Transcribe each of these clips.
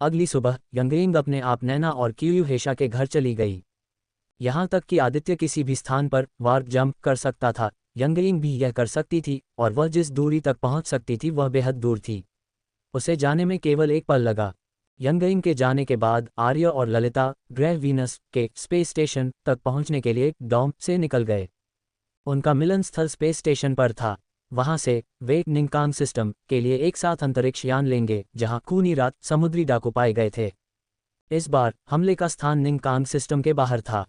अगली सुबह यंगयिंग अपने आप नैना और क्यूयूहेशा के घर चली गई। यहाँ तक कि आदित्य किसी भी स्थान पर वार्प जंप कर सकता था, यंगयिंग भी यह कर सकती थी, और वह जिस दूरी तक पहुँच सकती थी वह बेहद दूर थी। उसे जाने में केवल एक पल लगा। यंगयिंग के जाने के बाद आर्य और ललिता ग्रह वीनस के स्पेस स्टेशन तक पहुंचने के लिए डॉम से निकल गए। उनका मिलन स्थल स्पेस स्टेशन पर था। वहां से वे निंगकांग सिस्टम के लिए एक साथ अंतरिक्ष यान लेंगे, जहां खूनी रात समुद्री डाकू पाए गए थे। इस बार हमले का स्थान निंगकांग सिस्टम के बाहर था।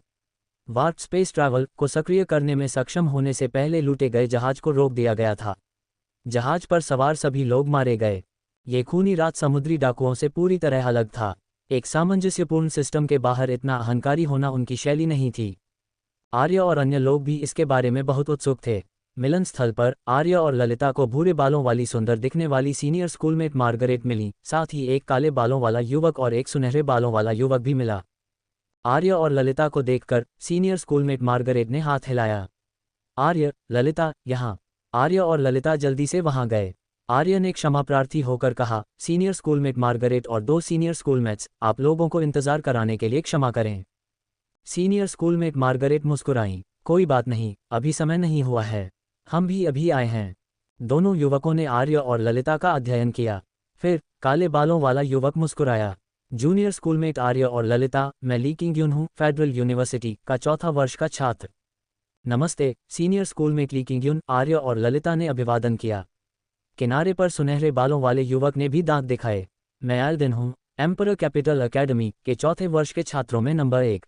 वार्प स्पेस ट्रैवल को सक्रिय करने में सक्षम होने से पहले लूटे गए जहाज को रोक दिया गया था। जहाज पर सवार सभी लोग मारे गए। ये खूनी रात समुद्री डाकुओं से पूरी तरह अलग था। एक सामंजस्यपूर्ण सिस्टम के बाहर इतना अहंकारी होना उनकी शैली नहीं थी। आर्य और अन्य लोग भी इसके बारे में बहुत उत्सुक थे। मिलन स्थल पर आर्य और ललिता को भूरे बालों वाली सुंदर दिखने वाली सीनियर स्कूलमेट मार्गरेट मिली, साथ ही एक काले बालों वाला युवक और एक सुनहरे बालों वाला युवक भी मिला। आर्य और ललिता को देखकर सीनियर स्कूलमेट मार्गरेट ने हाथ हिलाया। आर्य, ललिता, यहाँ। आर्य और ललिता जल्दी से वहां गए। आर्य ने क्षमा प्रार्थी होकर कहा, सीनियर स्कूलमेट मार्गरेट और दो सीनियर स्कूलमेट्स, आप लोगों को इंतजार कराने के लिए क्षमा करें। सीनियर स्कूलमेट मार्गरेट मुस्कुराईं, कोई बात नहीं, अभी समय नहीं हुआ है, हम भी अभी आए हैं। दोनों युवकों ने आर्य और ललिता का अध्ययन किया। फिर काले बालों वाला युवक मुस्कुराया, जूनियर स्कूलमेट आर्य और ललिता, मैं ली किंगयुन हूँ, फेडरल यूनिवर्सिटी का चौथा वर्ष का छात्र। नमस्ते, सीनियर स्कूलमेट ली किंगयुन, आर्य और ललिता ने अभिवादन किया। किनारे पर सुनहरे बालों वाले युवक ने भी दांत दिखाए, मैं एल्डन हूँ, एम्परर कैपिटल एकेडमी के चौथे वर्ष के छात्रों में नंबर 1।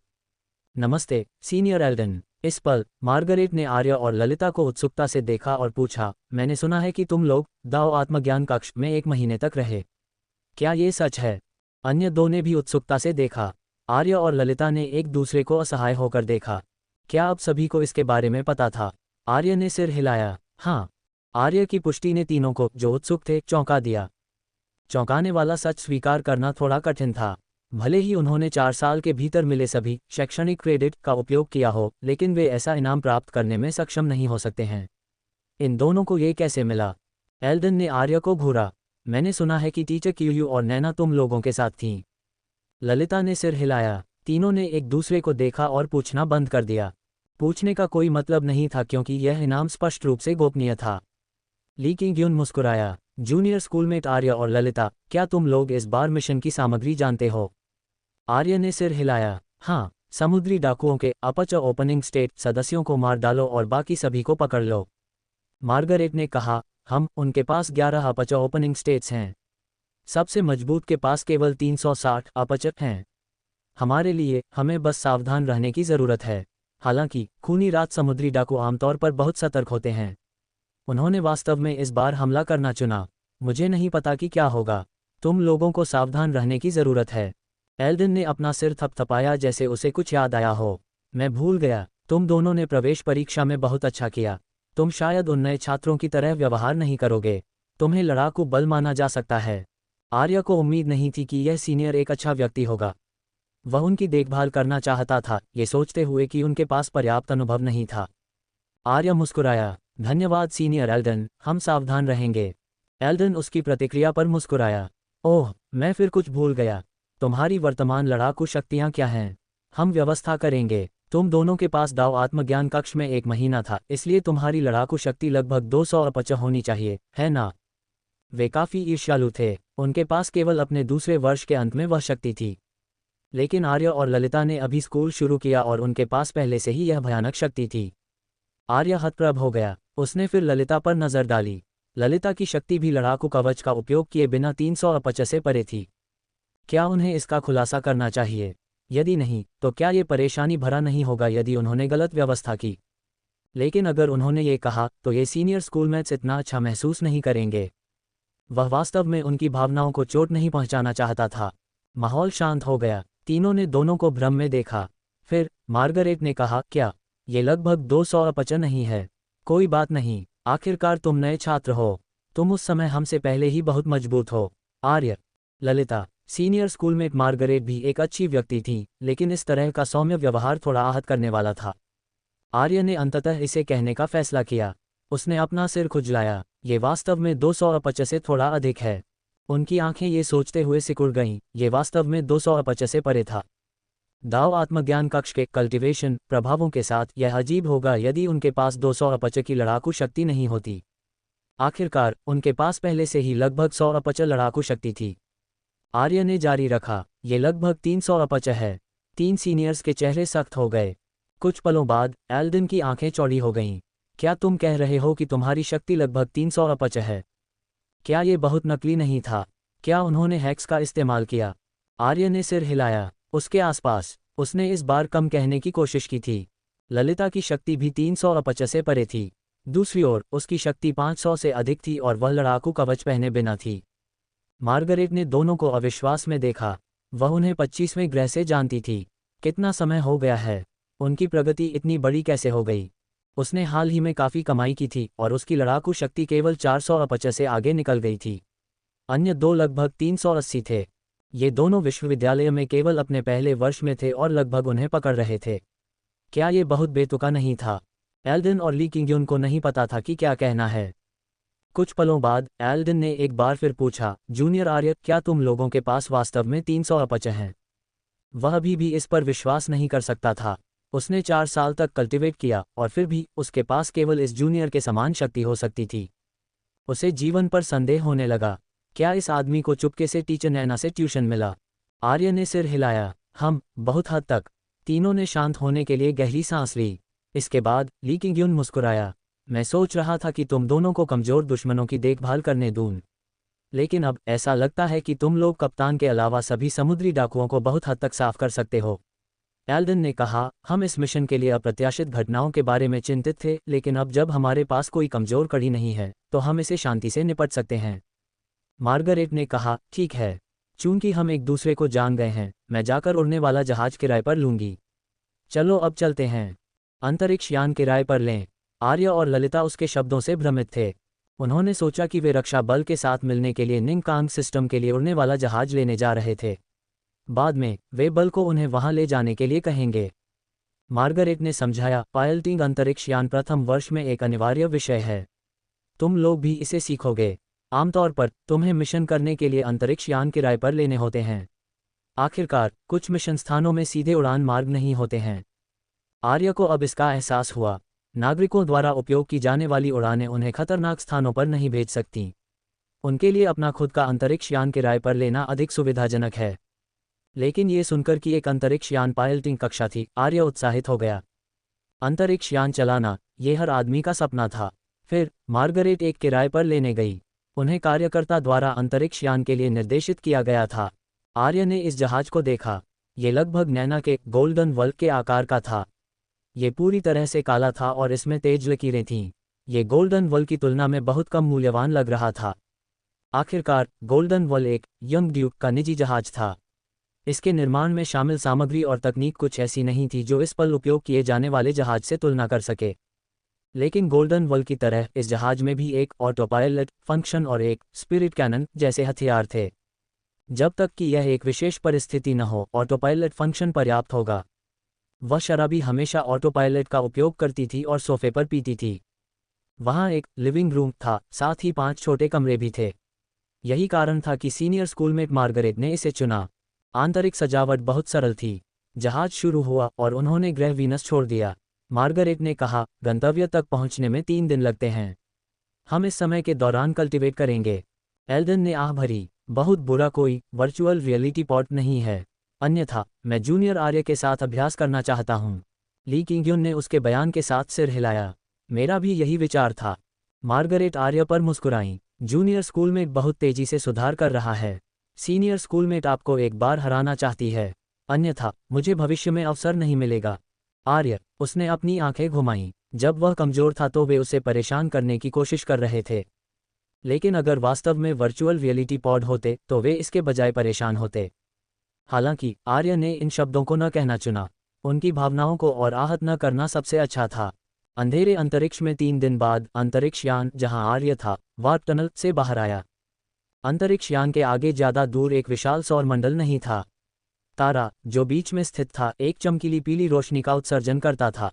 नमस्ते, सीनियर एल्डन। इस पल मार्गरेट ने आर्य और ललिता को उत्सुकता से देखा और पूछा, मैंने सुना है कि तुम लोग दाओ आत्मज्ञान कक्ष में 1 महीने तक रहे, क्या ये सच है? अन्य दो ने भी उत्सुकता से देखा। आर्य और ललिता ने एक दूसरे को असहाय होकर देखा। क्या अब सभी को इसके बारे में पता था? आर्य ने सिर हिलाया, हाँ। आर्य की पुष्टि ने तीनों को, जो उत्सुक थे, चौंका दिया। चौंकाने वाला सच स्वीकार करना थोड़ा कठिन था। भले ही उन्होंने 4 साल के भीतर मिले सभी शैक्षणिक क्रेडिट का उपयोग किया हो, लेकिन वे ऐसा इनाम प्राप्त करने में सक्षम नहीं हो सकते हैं। इन दोनों को ये कैसे मिला? एल्डन ने आर्य को घूरा, मैंने सुना है कि टीचर क्यूयू और नैना तुम लोगों के साथ थीं। ललिता ने सिर हिलाया। तीनों ने एक दूसरे को देखा और पूछना बंद कर दिया। पूछने का कोई मतलब नहीं था क्योंकि यह इनाम स्पष्ट रूप से गोपनीय था। ली किंगयुन मुस्कुराया, जूनियर स्कूलमेट आर्य और ललिता, क्या तुम लोग इस बार मिशन की सामग्री जानते हो? आर्य ने सिर हिलाया, हाँ, समुद्री डाकुओं के अपच ओपनिंग स्टेट सदस्यों को मार डालो और बाकी सभी को पकड़ लो। मार्गरेट ने कहा, उनके पास 11 अपच ओपनिंग स्टेट्स हैं। सबसे मजबूत के पास केवल 360 अपच हैं। हमारे लिए हमें बस सावधान रहने की ज़रूरत है। हालांकि खूनी रात समुद्री डाकू आमतौर पर बहुत सतर्क होते हैं। उन्होंने वास्तव में इस बार हमला करना चुना। मुझे नहीं पता कि क्या होगा। तुम लोगों को सावधान रहने की ज़रूरत है। एल्डन ने अपना सिर थपथपाया जैसे उसे कुछ याद आया हो। मैं भूल गया, तुम दोनों ने प्रवेश परीक्षा में बहुत अच्छा किया। तुम शायद उन नए छात्रों की तरह व्यवहार नहीं करोगे। तुम्हें लड़ाकू बल माना जा सकता है। आर्य को उम्मीद नहीं थी कि यह सीनियर एक अच्छा व्यक्ति होगा। वह उनकी देखभाल करना चाहता था, ये सोचते हुए कि उनके पास पर्याप्त अनुभव नहीं था। आर्य मुस्कुराया, धन्यवाद सीनियर एल्डन, हम सावधान रहेंगे। एल्डन उसकी प्रतिक्रिया पर मुस्कुराया, ओह, मैं फिर कुछ भूल गया। तुम्हारी वर्तमान लड़ाकू शक्तियाँ क्या हैं? हम व्यवस्था करेंगे। तुम दोनों के पास दाव आत्मज्ञान कक्ष में 1 महीना था, इसलिए तुम्हारी लड़ाकू शक्ति लगभग 200 अपच होनी चाहिए, है ना? वे काफ़ी ईर्ष्यालु थे। उनके पास केवल अपने दूसरे वर्ष के अंत में वह शक्ति थी। लेकिन आर्य और ललिता ने अभी स्कूल शुरू किया और उनके पास पहले से ही यह भयानक शक्ति थी। आर्य हतप्रभ हो गया। उसने फिर ललिता पर नज़र डाली। ललिता की शक्ति भी लड़ाकू कवच का उपयोग किए बिना 300 अपच से परे थी। क्या उन्हें इसका खुलासा करना चाहिए? यदि नहीं, तो क्या ये परेशानी भरा नहीं होगा यदि उन्होंने गलत व्यवस्था की? लेकिन अगर उन्होंने ये कहा, तो ये सीनियर स्कूलमेट्स इतना अच्छा महसूस नहीं करेंगे। वह वास्तव में उनकी भावनाओं को चोट नहीं पहुंचाना चाहता था। माहौल शांत हो गया। तीनों ने दोनों को भ्रम में देखा। फिर मार्गरेट ने कहा, क्या ये लगभग 200 अपच नहीं है? कोई बात नहीं, आखिरकार तुम नए छात्र हो। तुम उस समय हमसे पहले ही बहुत मजबूत हो। आर्य, ललिता, सीनियर स्कूलमेट मार्गरेट भी एक अच्छी व्यक्ति थी, लेकिन इस तरह का सौम्य व्यवहार थोड़ा आहत करने वाला था। आर्य ने अंततः इसे कहने का फैसला किया। उसने अपना सिर खुजलाया, ये वास्तव में 200 अपच से थोड़ा अधिक है। उनकी आंखें ये सोचते हुए सिकुड़ गईं, ये वास्तव में 200 अपच से परे था। दाव आत्मज्ञान कक्ष के कल्टीवेशन प्रभावों के साथ यह अजीब होगा यदि उनके पास 200 अपच की लड़ाकू शक्ति नहीं होती। आखिरकार उनके पास पहले से ही लगभग 100 अपच लड़ाकू शक्ति थी। आर्य ने जारी रखा, ये लगभग 300 अपच है। 3 सीनियर्स के चेहरे सख्त हो गए। कुछ पलों बाद एल्डिन की आंखें चौड़ी हो गईं। क्या तुम कह रहे हो कि तुम्हारी शक्ति लगभग 300 अपच है? क्या ये बहुत नकली नहीं था? क्या उन्होंने हैक्स का इस्तेमाल किया? आर्य ने सिर हिलाया। उसके आसपास उसने इस बार कम कहने की कोशिश की थी। ललिता की शक्ति भी 300 अपच से परे थी। दूसरी ओर उसकी शक्ति 500 से अधिक थी और वह लड़ाकू कवच पहने बिना थी। मार्गरेट ने दोनों को अविश्वास में देखा। वह उन्हें 25वें ग्रह से जानती थी। कितना समय हो गया है? उनकी प्रगति इतनी बड़ी कैसे हो गई? उसने हाल ही में काफ़ी कमाई की थी और उसकी लड़ाकू शक्ति केवल 400 अपच से आगे निकल गई थी। अन्य दो लगभग 380 थे। ये दोनों विश्वविद्यालय में केवल अपने पहले वर्ष में थे और लगभग उन्हें पकड़ रहे थे। क्या ये बहुत बेतुका नहीं था? एल्डिन और ली किंगयुन को नहीं पता था कि क्या कहना है। कुछ पलों बाद एल्डिन ने एक बार फिर पूछा, जूनियर आर्य, क्या तुम लोगों के पास वास्तव में 300 अपच हैं? वह अभी भी इस पर विश्वास नहीं कर सकता था। उसने 4 साल तक कल्टिवेट किया और फिर भी उसके पास केवल इस जूनियर के समान शक्ति हो सकती थी। उसे जीवन पर संदेह होने लगा। क्या इस आदमी को चुपके से टीचर नैना से ट्यूशन मिला? आर्य ने सिर हिलाया। हम बहुत हद तक। तीनों ने शांत होने के लिए गहरी सांस ली। इसके बाद ली किंगयुन मुस्कुराया। मैं सोच रहा था कि तुम दोनों को कमजोर दुश्मनों की देखभाल करने दूं, लेकिन अब ऐसा लगता है कि तुम लोग कप्तान के अलावा सभी समुद्री डाकुओं को बहुत हद तक साफ कर सकते हो। एल्डिन ने कहा, हम इस मिशन के लिए अप्रत्याशित घटनाओं के बारे में चिंतित थे, लेकिन अब जब हमारे पास कोई कमजोर कड़ी नहीं है तो हम इसे शांति से निपट सकते हैं। मार्गरेट ने कहा, ठीक है, चूंकि हम एक दूसरे को जान गए हैं, मैं जाकर उड़ने वाला जहाज किराए पर लूंगी। चलो अब चलते हैं। अंतरिक्ष यान किराए पर लें। आर्य और ललिता उसके शब्दों से भ्रमित थे। उन्होंने सोचा कि वे रक्षा बल के साथ मिलने के लिए निंगकांग सिस्टम के लिए उड़ने वाला जहाज लेने जा रहे थे। बाद में वे बल को उन्हें वहां ले जाने के लिए कहेंगे। मार्गरेट ने समझाया, पायलटिंग अंतरिक्ष यान प्रथम वर्ष में एक अनिवार्य विषय है। तुम लोग भी इसे सीखोगे। आमतौर पर तुम्हें मिशन करने के लिए अंतरिक्ष यान किराए पर लेने होते हैं। आखिरकार कुछ मिशन स्थानों में सीधे उड़ान मार्ग नहीं होते हैं। आर्य को अब इसका एहसास हुआ। नागरिकों द्वारा उपयोग की जाने वाली उड़ानें उन्हें खतरनाक स्थानों पर नहीं भेज सकती। उनके लिए अपना खुद का अंतरिक्ष यान किराए पर लेना अधिक सुविधाजनक है। लेकिन ये सुनकर कि एक अंतरिक्ष यान पायलटिंग कक्षा थी, आर्य उत्साहित हो गया। अंतरिक्ष यान चलाना, ये हर आदमी का सपना था। फिर मार्गरेट एक किराए पर लेने गई। उन्हें कार्यकर्ता द्वारा अंतरिक्ष यान के लिए निर्देशित किया गया था। आर्य ने इस जहाज को देखा। ये लगभग नैना के गोल्डन वल्क के आकार का था। ये पूरी तरह से काला था और इसमें तेज लकीरें थीं। ये गोल्डन वल की तुलना में बहुत कम मूल्यवान लग रहा था। आखिरकार गोल्डन वल एक यंग ड्यूक का निजी जहाज था। इसके निर्माण में शामिल सामग्री और तकनीक कुछ ऐसी नहीं थी जो इस पर उपयोग किए जाने वाले जहाज से तुलना कर सके। लेकिन गोल्डन वल की तरह इस जहाज में भी एक ऑटोपायलट फंक्शन और एक स्पिरिट कैनन जैसे हथियार थे। जब तक कि यह एक विशेष परिस्थिति न हो, ऑटोपायलट फंक्शन पर्याप्त होगा। वह शराबी हमेशा ऑटोपायलट का उपयोग करती थी और सोफे पर पीती थी। वहाँ एक लिविंग रूम था, साथ ही 5 छोटे कमरे भी थे। यही कारण था कि सीनियर स्कूलमेट मार्गरेट ने इसे चुना। आंतरिक सजावट बहुत सरल थी। जहाज शुरू हुआ और उन्होंने ग्रह वीनस छोड़ दिया। मार्गरेट ने कहा, गंतव्य तक पहुंचने में 3 दिन लगते हैं। हम इस समय के दौरान कल्टिवेट करेंगे। एल्डिन ने आह भरी, बहुत बुरा कोई वर्चुअल रियलिटी पॉड नहीं है, अन्यथा मैं जूनियर आर्य के साथ अभ्यास करना चाहता हूँ। ली किंगयुन ने उसके बयान के साथ सिर हिलाया। मेरा भी यही विचार था। मार्गरेट आर्य पर मुस्कुराई। जूनियर स्कूलमेट बहुत तेजी से सुधार कर रहा है। सीनियर स्कूलमेट आपको एक बार हराना चाहती है, अन्यथा मुझे भविष्य में अवसर नहीं मिलेगा। आर्य, उसने अपनी आंखें घुमाईं। जब वह कमजोर था तो वे उसे परेशान करने की कोशिश कर रहे थे, लेकिन अगर वास्तव में वर्चुअल रियलिटी पॉड होते तो वे इसके बजाय परेशान होते। हालांकि आर्य ने इन शब्दों को न कहना चुना। उनकी भावनाओं को और आहत न करना सबसे अच्छा था। अंधेरे अंतरिक्ष में 3 दिन बाद अंतरिक्ष यान, जहां आर्य था, वार्प टनल से बाहर आया। अंतरिक्ष यान के आगे ज्यादा दूर एक विशाल सौर मंडल नहीं था। तारा, जो बीच में स्थित था, एक चमकीली पीली रोशनी का उत्सर्जन करता था।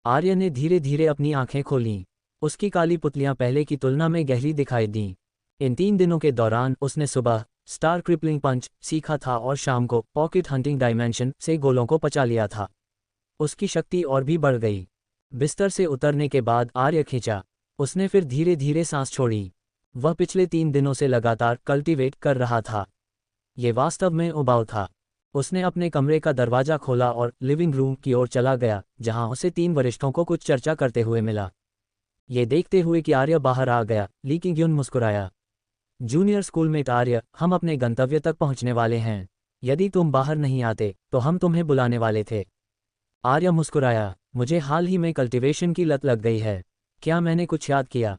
आर्य ने धीरे धीरे अपनी आंखें खोलीं। उसकी काली पुतलियां पहले की तुलना में गहरी दिखाई दीं। इन 3 दिनों के दौरान उसने सुबह स्टार क्रिपलिंग पंच सीखा था और शाम को पॉकेट हंटिंग डायमेंशन से गोलों को पचा लिया था। उसकी शक्ति और भी बढ़ गई। बिस्तर से उतरने के बाद आर्य खींचा। उसने फिर धीरे धीरे सांस छोड़ी। वह पिछले 3 दिनों से लगातार कल्टीवेट कर रहा था। ये वास्तव में उबाऊ था। उसने अपने कमरे का दरवाजा खोला और लिविंग रूम की ओर चला गया, जहां उसे 3 वरिष्ठों को कुछ चर्चा करते हुए मिला। ये देखते हुए कि आर्य बाहर आ गया, ली किंग-युन मुस्कुराया। जूनियर स्कूलमेट आर्य, हम अपने गंतव्य तक पहुंचने वाले हैं। यदि तुम बाहर नहीं आते तो हम तुम्हें बुलाने वाले थे। आर्य मुस्कुराया। मुझे हाल ही में कल्टीवेशन की लत लग गई है। क्या मैंने कुछ याद किया?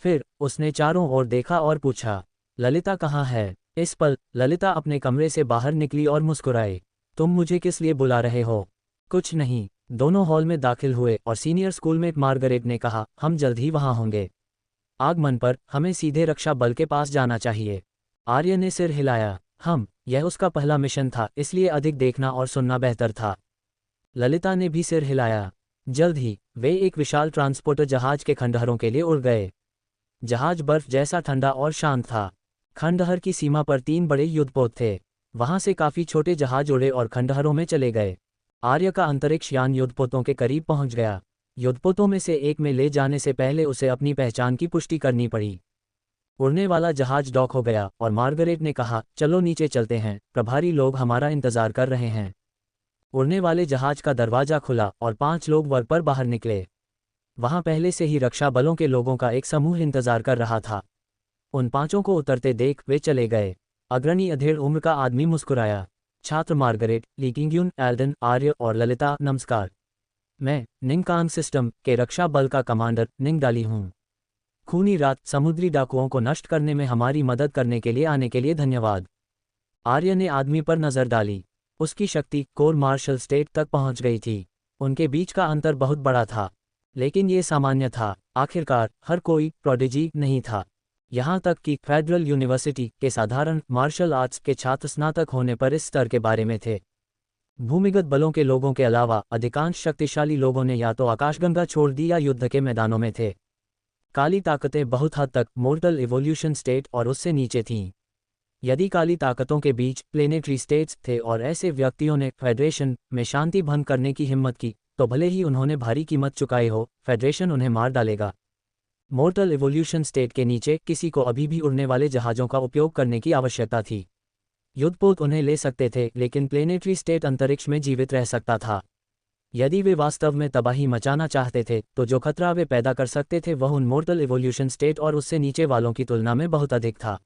फिर उसने चारों ओर देखा और पूछा, ललिता कहाँ है? इस पल ललिता अपने कमरे से बाहर निकली और मुस्कुराई। तुम मुझे किस लिए बुला रहे हो? कुछ नहीं। दोनों हॉल में दाखिल हुए और सीनियर स्कूलमेट मार्गरेट ने कहा, हम जल्द ही वहां होंगे। आगमन पर हमें सीधे रक्षा बल के पास जाना चाहिए। आर्य ने सिर हिलाया। यह उसका पहला मिशन था, इसलिए अधिक देखना और सुनना बेहतर था। ललिता ने भी सिर हिलाया। जल्द ही वे एक विशाल ट्रांसपोर्टर जहाज के खंडहरों के लिए उड़ गए। जहाज बर्फ जैसा ठंडा और शांत था। खंडहर की सीमा पर 3 बड़े युद्धपोत थे। वहां से काफी छोटे जहाज उड़े और खंडहरों में चले गए। आर्य का अंतरिक्ष यान युद्धपोतों के करीब पहुंच गया। युद्धपोतों में से एक में ले जाने से पहले उसे अपनी पहचान की पुष्टि करनी पड़ी। उड़ने वाला जहाज डॉक हो गया और मार्गरेट ने कहा, चलो नीचे चलते हैं, प्रभारी लोग हमारा इंतजार कर रहे हैं। उड़ने वाले जहाज का दरवाजा खुला और 5 लोग वर्ग पर बाहर निकले। वहां पहले से ही रक्षा बलों के लोगों का एक समूह इंतजार कर रहा था। उन 5 को उतरते देख वे चले गए। अग्रणी अधेड़ उम्र का आदमी मुस्कुराया। छात्र मार्गरेट, ली किंग-युन, एल्डन, आर्य और ललिता, नमस्कार। मैं निंगकांग सिस्टम के रक्षा बल का कमांडर निंगडाली हूँ। खूनी रात समुद्री डाकुओं को नष्ट करने में हमारी मदद करने के लिए आने के लिए धन्यवाद। आर्य ने आदमी पर नजर डाली। उसकी शक्ति कोर मार्शल स्टेट तक पहुंच गई थी। उनके बीच का अंतर बहुत बड़ा था, लेकिन ये सामान्य था। आखिरकार हर कोई प्रोडिजी नहीं था। यहाँ तक कि फेडरल यूनिवर्सिटी के साधारण मार्शल आर्ट्स के छात्र स्नातक होने पर इस स्तर के बारे में थे। भूमिगत बलों के लोगों के अलावा अधिकांश शक्तिशाली लोगों ने या तो आकाशगंगा छोड़ दी या युद्ध के मैदानों में थे। काली ताकतें बहुत हद तक मोर्टल इवोल्यूशन स्टेट और उससे नीचे थीं। यदि काली ताकतों के बीच प्लेनेटरी स्टेट्स थे और ऐसे व्यक्तियों ने फेडरेशन में शांति भंग करने की हिम्मत की, तो भले ही उन्होंने भारी कीमत चुकाई हो, फेडरेशन उन्हें मार डालेगा। मोर्टल इवोल्यूशन स्टेट के नीचे किसी को अभी भी उड़ने वाले जहाज़ों का उपयोग करने की आवश्यकता थी। युद्धपोत उन्हें ले सकते थे, लेकिन प्लेनेटरी स्टेट अंतरिक्ष में जीवित रह सकता था। यदि वे वास्तव में तबाही मचाना चाहते थे, तो जो खतरा वे पैदा कर सकते थे वह उन मोर्टल इवोल्यूशन स्टेट और उससे नीचे वालों की तुलना में बहुत अधिक था।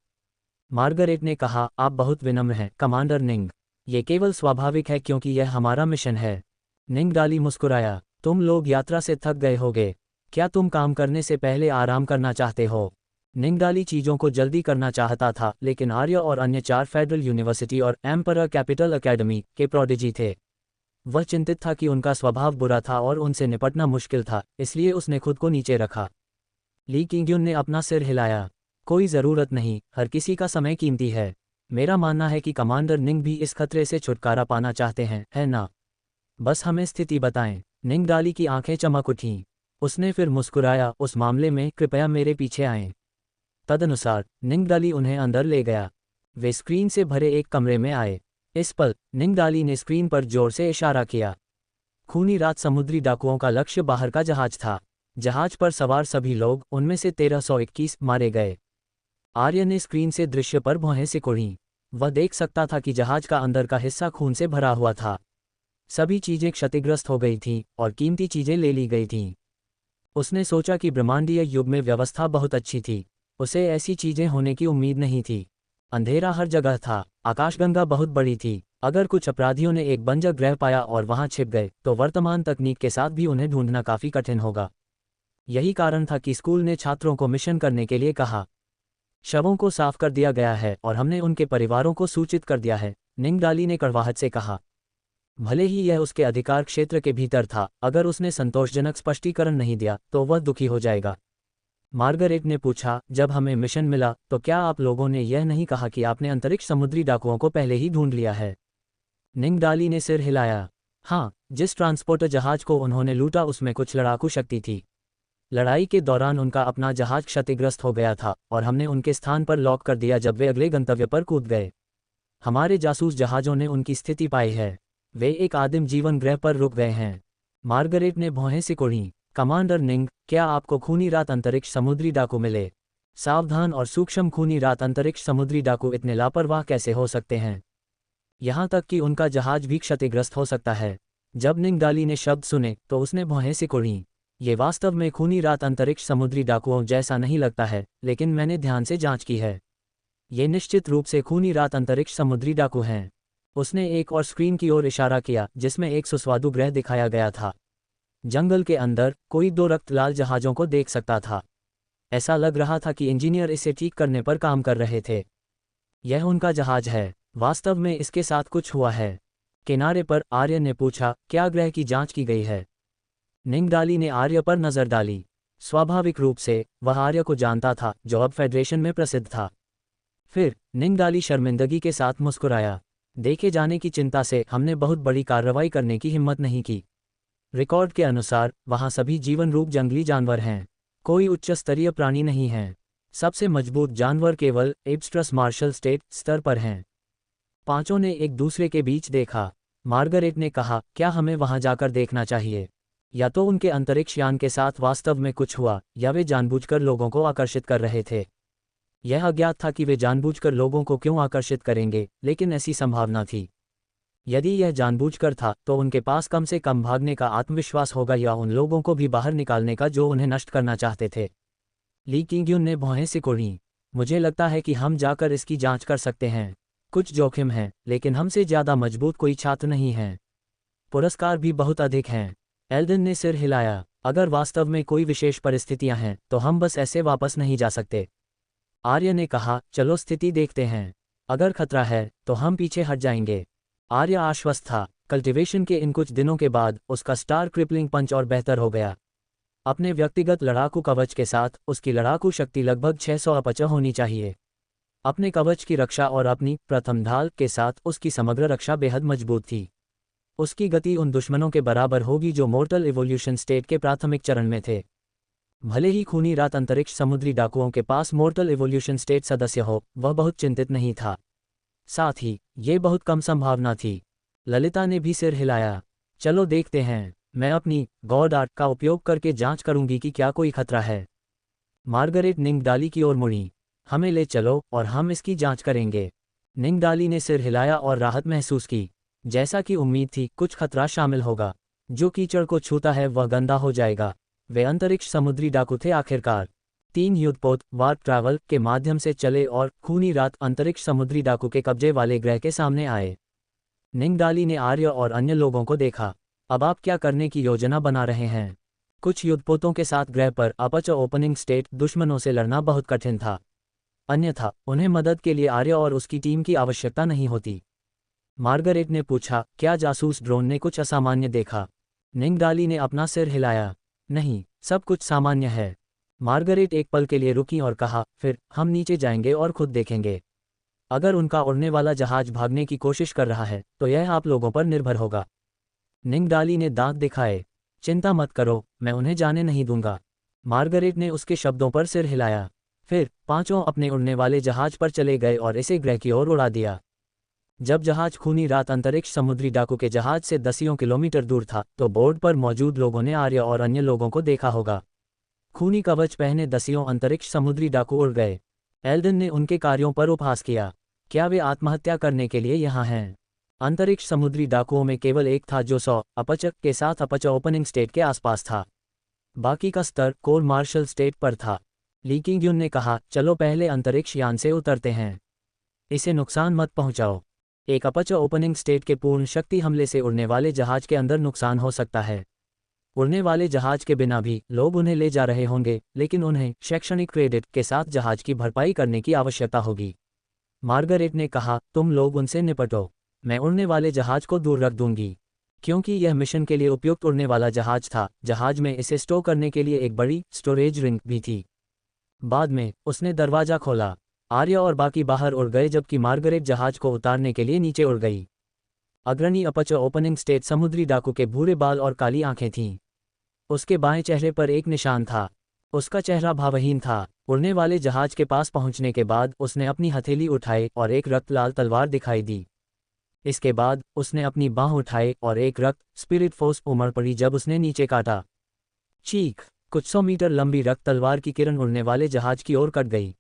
मार्गरेट ने कहा, आप बहुत विनम्र हैं, कमांडर निंग। ये केवल स्वाभाविक है क्योंकि यह हमारा मिशन है। निंगडाली मुस्कुराया। तुम लोग यात्रा से थक गए होगे। क्या तुम काम करने से पहले आराम करना चाहते हो? निंगडाली चीजों को जल्दी करना चाहता था, लेकिन आर्य और अन्य 4 फेडरल यूनिवर्सिटी और एम्परर कैपिटल एकेडमी के प्रोडिजी थे। वह चिंतित था कि उनका स्वभाव बुरा था और उनसे निपटना मुश्किल था, इसलिए उसने खुद को नीचे रखा। ली किंग-युन ने अपना सिर हिलाया। कोई ज़रूरत नहीं, हर किसी का समय कीमती है। मेरा मानना है कि कमांडर निंग भी इस खतरे से छुटकारा पाना चाहते हैं, है ना? बस हमें स्थिति बताएं। निंगडाली की आंखें चमक उठीं। उसने फिर मुस्कुराया, उस मामले में कृपया मेरे पीछे आएं। तदनुसार निंगडाली उन्हें अंदर ले गया। वे स्क्रीन से भरे एक कमरे में आए। इस पल निंगडाली ने स्क्रीन पर जोर से इशारा किया। खूनी रात समुद्री डाकुओं का लक्ष्य बाहर का जहाज था। जहाज पर सवार सभी लोग, उनमें से 1321, मारे गए। आर्य ने स्क्रीन से दृश्य पर भौहें सिकुड़ीं। वह देख सकता था कि जहाज का अंदर का हिस्सा खून से भरा हुआ था। सभी चीजें क्षतिग्रस्त हो गई थीं और कीमती चीजें ले ली गई थीं। उसने सोचा कि ब्रह्मांडीय युग में व्यवस्था बहुत अच्छी थी। उसे ऐसी चीजें होने की उम्मीद नहीं थी। अंधेरा हर जगह था। आकाशगंगा बहुत बड़ी थी। अगर कुछ अपराधियों ने एक बंजर ग्रह पाया और वहां छिप गए, तो वर्तमान तकनीक के साथ भी उन्हें ढूंढना काफी कठिन होगा। यही कारण था कि स्कूल ने छात्रों को मिशन करने के लिए कहा। शवों को साफ कर दिया गया है और हमने उनके परिवारों को सूचित कर दिया है, निंगडाली ने कड़वाहट से कहा। भले ही यह उसके अधिकार क्षेत्र के भीतर था, अगर उसने संतोषजनक स्पष्टीकरण नहीं दिया तो वह दुखी हो जाएगा। मार्गरेट ने पूछा, जब हमें मिशन मिला तो क्या आप लोगों ने यह नहीं कहा कि आपने अंतरिक्ष समुद्री डाकुओं को पहले ही ढूंढ लिया है? निंगडाली ने सिर हिलाया। हाँ, जिस ट्रांसपोर्टर जहाज को उन्होंने लूटा उसमें कुछ लड़ाकू शक्ति थी। लड़ाई के दौरान उनका अपना जहाज क्षतिग्रस्त हो गया था और हमने उनके स्थान पर लॉक कर दिया जब वे अगले गंतव्य पर कूद गए। हमारे जासूस जहाज़ों ने उनकी स्थिति पाई है। वे एक आदिम जीवन ग्रह पर रुक गए हैं। मार्गरेट ने भौहें सिकोड़ी। कमांडर निंग, क्या आपको खूनी रात अंतरिक्ष समुद्री डाकू मिले? सावधान और सूक्ष्म खूनी रात अंतरिक्ष समुद्री डाकू इतने लापरवाह कैसे हो सकते हैं? यहाँ तक कि उनका जहाज भी क्षतिग्रस्त हो सकता है। जब निंगडाली ने शब्द सुने तो उसने भौहें सिकोड़ी। ये वास्तव में खूनी रात अंतरिक्ष समुद्री डाकुओं जैसा नहीं लगता है, लेकिन मैंने ध्यान से जांच की है। ये निश्चित रूप से खूनी रात अंतरिक्ष समुद्री डाकू हैं। उसने एक और स्क्रीन की ओर इशारा किया जिसमें एक सुस्वादु ग्रह दिखाया गया था। जंगल के अंदर कोई 2 रक्त लाल जहाज़ों को देख सकता था। ऐसा लग रहा था कि इंजीनियर इसे ठीक करने पर काम कर रहे थे। यह उनका जहाज है। वास्तव में इसके साथ कुछ हुआ है। किनारे पर आर्य ने पूछा, क्या ग्रह की जांच की गई है? निंगडाली ने आर्य पर नजर डाली। स्वाभाविक रूप से वह आर्य को जानता था जो अब फेडरेशन में प्रसिद्ध था। फिर निंगडाली शर्मिंदगी के साथ मुस्कुराया। देखे जाने की चिंता से हमने बहुत बड़ी कार्रवाई करने की हिम्मत नहीं की। रिकॉर्ड के अनुसार वहां सभी जीवन रूप जंगली जानवर हैं। कोई उच्च स्तरीय प्राणी नहीं है। सबसे मजबूत जानवर केवल एब्स्ट्रस मार्शल स्टेट स्तर पर हैं। पांचों ने एक दूसरे के बीच देखा। मार्गरेट ने कहा, क्या हमें वहां जाकर देखना चाहिए? या तो उनके अंतरिक्ष यान के साथ वास्तव में कुछ हुआ या वे जानबूझकर लोगों को आकर्षित कर रहे थे। यह अज्ञात था कि वे जानबूझकर लोगों को क्यों आकर्षित करेंगे, लेकिन ऐसी संभावना थी। यदि यह जानबूझकर था तो उनके पास कम से कम भागने का आत्मविश्वास होगा या उन लोगों को भी बाहर निकालने का जो उन्हें नष्ट करना चाहते थे। ली किंग्युन ने भौहें सिकोड़ी। मुझे लगता है कि हम जाकर इसकी जांच कर सकते हैं। कुछ जोखिम है, लेकिन हमसे ज़्यादा मजबूत कोई छात्र नहीं है। पुरस्कार भी बहुत अधिक हैं। एल्डन ने सिर हिलाया। अगर वास्तव में कोई विशेष परिस्थितियां हैं तो हम बस ऐसे वापस नहीं जा सकते। आर्य ने कहा, चलो स्थिति देखते हैं। अगर खतरा है तो हम पीछे हट जाएंगे। आर्य आश्वस्त था। कल्टिवेशन के इन कुछ दिनों के बाद उसका स्टार क्रिपलिंग पंच और बेहतर हो गया। अपने व्यक्तिगत लड़ाकू कवच के साथ उसकी लड़ाकू शक्ति लगभग 600 अपच होनी चाहिए। अपने कवच की रक्षा और अपनी प्रथम ढाल के साथ उसकी समग्र रक्षा बेहद मजबूत थी। उसकी गति उन दुश्मनों के बराबर होगी जो मोर्टल इवोल्यूशन स्टेट के प्राथमिक चरण में थे। भले ही खूनी रात अंतरिक्ष समुद्री डाकुओं के पास मोर्टल इवोल्यूशन स्टेट सदस्य हो, वह बहुत चिंतित नहीं था। साथ ही ये बहुत कम संभावना थी। ललिता ने भी सिर हिलाया। चलो देखते हैं। मैं अपनी गॉड आर्ट का उपयोग करके जांच करूंगी कि क्या कोई खतरा है। मार्गरेट निंगडाली की ओर मुड़ी। हमें ले चलो और हम इसकी जांच करेंगे। निंगडाली ने सिर हिलाया और राहत महसूस की। जैसा कि उम्मीद थी, कुछ खतरा शामिल होगा। जो कीचड़ को छूता है वह गंदा हो जाएगा। वे अंतरिक्ष समुद्री डाकू थे आखिरकार। 3 युद्धपोत वार्प ट्रैवल के माध्यम से चले और खूनी रात अंतरिक्ष समुद्री डाकू के कब्जे वाले ग्रह के सामने आए। निंगडाली ने आर्य और अन्य लोगों को देखा। अब आप क्या करने की योजना बना रहे हैं? कुछ युद्धपोतों के साथ ग्रह पर अपच ओपनिंग स्टेट दुश्मनों से लड़ना बहुत कठिन था। अन्यथा उन्हें मदद के लिए आर्य और उसकी टीम की आवश्यकता नहीं होती। मार्गरेट ने पूछा, क्या जासूस ड्रोन ने कुछ असामान्य देखा? निंगडाली ने अपना सिर हिलाया। नहीं, सब कुछ सामान्य है। मार्गरेट एक पल के लिए रुकी और कहा, फिर हम नीचे जाएंगे और खुद देखेंगे। अगर उनका उड़ने वाला जहाज भागने की कोशिश कर रहा है तो यह आप लोगों पर निर्भर होगा। निंगडाली ने दांत दिखाए। चिंता मत करो, मैं उन्हें जाने नहीं दूंगा। मार्गरेट ने उसके शब्दों पर सिर हिलाया। फिर पांचों अपने उड़ने वाले जहाज पर चले गए और इसे ग्रह की ओर उड़ा दिया। जब जहाज खूनी रात अंतरिक्ष समुद्री डाकू के जहाज से दसियों किलोमीटर दूर था तो बोर्ड पर मौजूद लोगों ने आर्य और अन्य लोगों को देखा होगा। खूनी कवच पहने दसियों अंतरिक्ष समुद्री डाकू उड़ गए। एल्डन ने उनके कार्यों पर उपहास किया। क्या वे आत्महत्या करने के लिए यहाँ हैं? अंतरिक्ष समुद्री डाकुओं में केवल एक था जो 100 अपचक के साथ अपच ओपनिंग स्टेट के आसपास था। बाकी का स्तर कोर मार्शल स्टेट पर था। ली किंग्युन ने कहा, चलो पहले अंतरिक्ष यान से उतरते हैं। इसे नुकसान मत पहुंचाओ। एक अपच ओपनिंग स्टेट के पूर्ण शक्ति हमले से उड़ने वाले जहाज के अंदर नुकसान हो सकता है। उड़ने वाले जहाज के बिना भी लोग उन्हें ले जा रहे होंगे, लेकिन उन्हें शैक्षणिक क्रेडिट के साथ जहाज की भरपाई करने की आवश्यकता होगी। मार्गरेट ने कहा, तुम लोग उनसे निपटो। मैं उड़ने वाले जहाज को दूर रख दूंगी। क्योंकि यह मिशन के लिए उपयुक्त उड़ने वाला जहाज था, जहाज में इसे स्टोर करने के लिए एक बड़ी स्टोरेज रिंग भी थी। बाद में उसने दरवाजा खोला। आर्य और बाकी बाहर उड़ गए जबकि मार्गरेट जहाज को उतारने के लिए नीचे उड़ गई। अग्रणी अपच ओपनिंग स्टेट समुद्री डाकू के भूरे बाल और काली आंखें थीं। उसके बाएं चेहरे पर एक निशान था। उसका चेहरा भावहीन था। उड़ने वाले जहाज के पास पहुंचने के बाद उसने अपनी हथेली उठाई और एक रक्त लाल तलवार दिखाई दी। इसके बाद उसने अपनी बाँह उठाई और एक रक्त स्पिरिट फोर्स उमड़ पड़ी जब उसने नीचे काटा। चीख! कुछ 100 मीटर लंबी रक्त तलवार की किरण उड़ने वाले जहाज की ओर कट गई।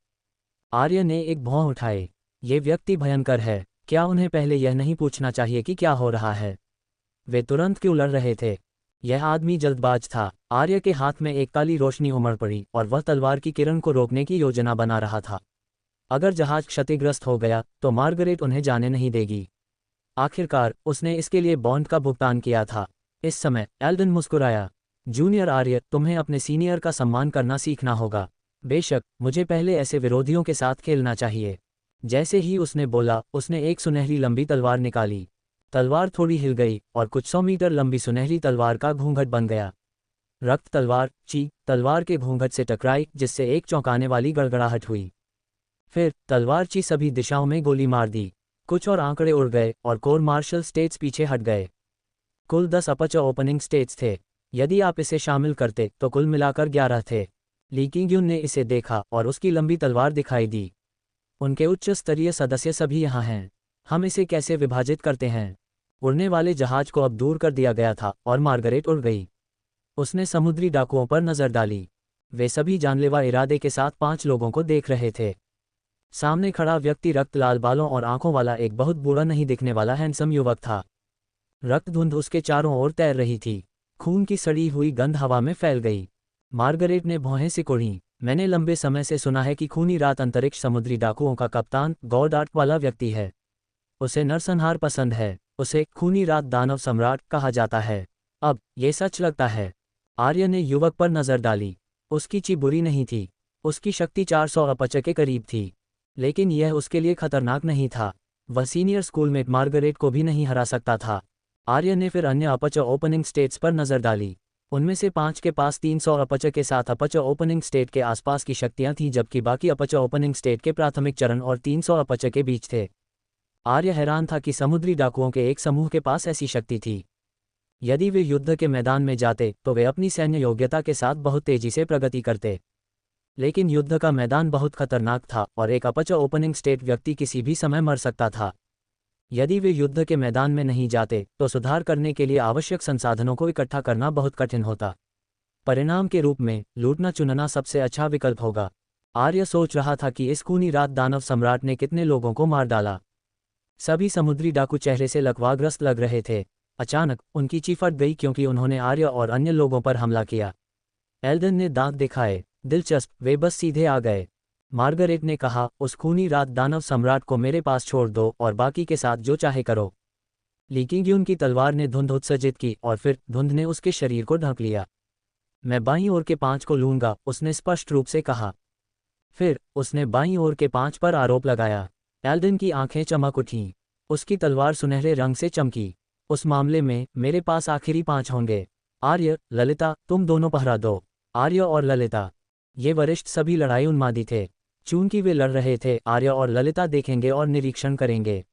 आर्य ने एक भौं उठाए। ये व्यक्ति भयंकर है। क्या उन्हें पहले यह नहीं पूछना चाहिए कि क्या हो रहा है? वे तुरंत क्यों लड़ रहे थे? यह आदमी जल्दबाज था। आर्य के हाथ में एक काली रोशनी उमड़ पड़ी और वह तलवार की किरण को रोकने की योजना बना रहा था। अगर जहाज क्षतिग्रस्त हो गया तो मार्गरेट उन्हें जाने नहीं देगी। आखिरकार उसने इसके लिए बॉन्ड का भुगतान किया था। इस समय एल्डन मुस्कुराया। जूनियर आर्य, तुम्हें अपने सीनियर का सम्मान करना सीखना होगा। बेशक मुझे पहले ऐसे विरोधियों के साथ खेलना चाहिए। जैसे ही उसने बोला, उसने एक सुनहरी लंबी तलवार निकाली। तलवार थोड़ी हिल गई और कुछ 100 मीटर लंबी सुनहरी तलवार का घूंघट बन गया। रक्त तलवार तलवार के घूंघट से टकराई, जिससे एक चौंकाने वाली गड़गड़ाहट हुई। फिर तलवार सभी दिशाओं में गोली मार दी। कुछ और आंकड़े उड़ गए और कोर मार्शल स्टेट्स पीछे हट गए। कुल 10 अपर्चर ओपनिंग स्टेट्स थे। यदि आप इसे शामिल करते तो कुल मिलाकर 11 थे। ली किंगयुन ने इसे देखा और उसकी लंबी तलवार दिखाई दी। उनके उच्च स्तरीय सदस्य सभी यहाँ हैं। हम इसे कैसे विभाजित करते हैं? उड़ने वाले जहाज को अब दूर कर दिया गया था और मार्गरेट उड़ गई। उसने समुद्री डाकुओं पर नजर डाली। वे सभी जानलेवा इरादे के साथ 5 लोगों को देख रहे थे। सामने खड़ा व्यक्ति रक्त लाल बालों और आंखों वाला एक बहुत बुरा नहीं दिखने वाला हैंडसम युवक था। रक्त धुंध उसके चारों ओर तैर रही थी। खून की सड़ी हुई गंध हवा में फैल गई। मार्गरेट ने भौहें सिकोड़ी। मैंने लंबे समय से सुना है कि खूनी रात अंतरिक्ष समुद्री डाकुओं का कप्तान गॉड वाला व्यक्ति है। उसे नरसंहार पसंद है। उसे खूनी रात दानव सम्राट कहा जाता है। अब ये सच लगता है। आर्य ने युवक पर नजर डाली। उसकी ची बुरी नहीं थी। उसकी शक्ति 400 अपर्चर के करीब थी। लेकिन यह उसके लिए खतरनाक नहीं था। वह सीनियर स्कूलमेट मार्गरेट को भी नहीं हरा सकता था। आर्य ने फिर अन्य अपर्चर ओपनिंग स्टेट्स पर नजर डाली। उनमें से 5 के पास 300 अपर्चर के साथ अपर्चर ओपनिंग स्टेट के आसपास की शक्तियां थीं, जबकि बाकी अपर्चर ओपनिंग स्टेट के प्राथमिक चरण और 300 अपर्चर के बीच थे। आर्य हैरान था कि समुद्री डाकुओं के एक समूह के पास ऐसी शक्ति थी। यदि वे युद्ध के मैदान में जाते तो वे अपनी सैन्य योग्यता के साथ बहुत तेजी से प्रगति करते। लेकिन युद्ध का मैदान बहुत खतरनाक था और एक अपर्चर ओपनिंग स्टेट व्यक्ति किसी भी समय मर सकता था। यदि वे युद्ध के मैदान में नहीं जाते तो सुधार करने के लिए आवश्यक संसाधनों को इकट्ठा करना बहुत कठिन होता। परिणाम के रूप में लूटना चुनना सबसे अच्छा विकल्प होगा। आर्य सोच रहा था कि इस खूनी रात दानव सम्राट ने कितने लोगों को मार डाला। सभी समुद्री डाकू चेहरे से लकवाग्रस्त लग रहे थे। अचानक उनकी ची फट गई क्योंकि उन्होंने आर्य और अन्य लोगों पर हमला किया। एल्डन ने दांत दिखाए। दिलचस्प, वे बस सीधे आ गए। मार्गरेट ने कहा, उस खूनी रात दानव सम्राट को मेरे पास छोड़ दो और बाकी के साथ जो चाहे करो। ली किंगयुन की तलवार ने धुंध उत्सर्जित की और फिर धुंध ने उसके शरीर को ढक लिया। मैं बाईं ओर के 5 को लूंगा, उसने स्पष्ट रूप से कहा। फिर उसने बाईं ओर के 5 पर आरोप लगाया। एल्डन की आंखें चमक उठीं। उसकी तलवार सुनहरे रंग से चमकी। उस मामले में मेरे पास आखिरी 5 होंगे। आर्य, ललिता, तुम दोनों पहरा दो। आर्य और ललिता, ये वरिष्ठ सभी लड़ाई उन्मादी थे। चूंकि वे लड़ रहे थे, आर्य और ललिता देखेंगे और निरीक्षण करेंगे।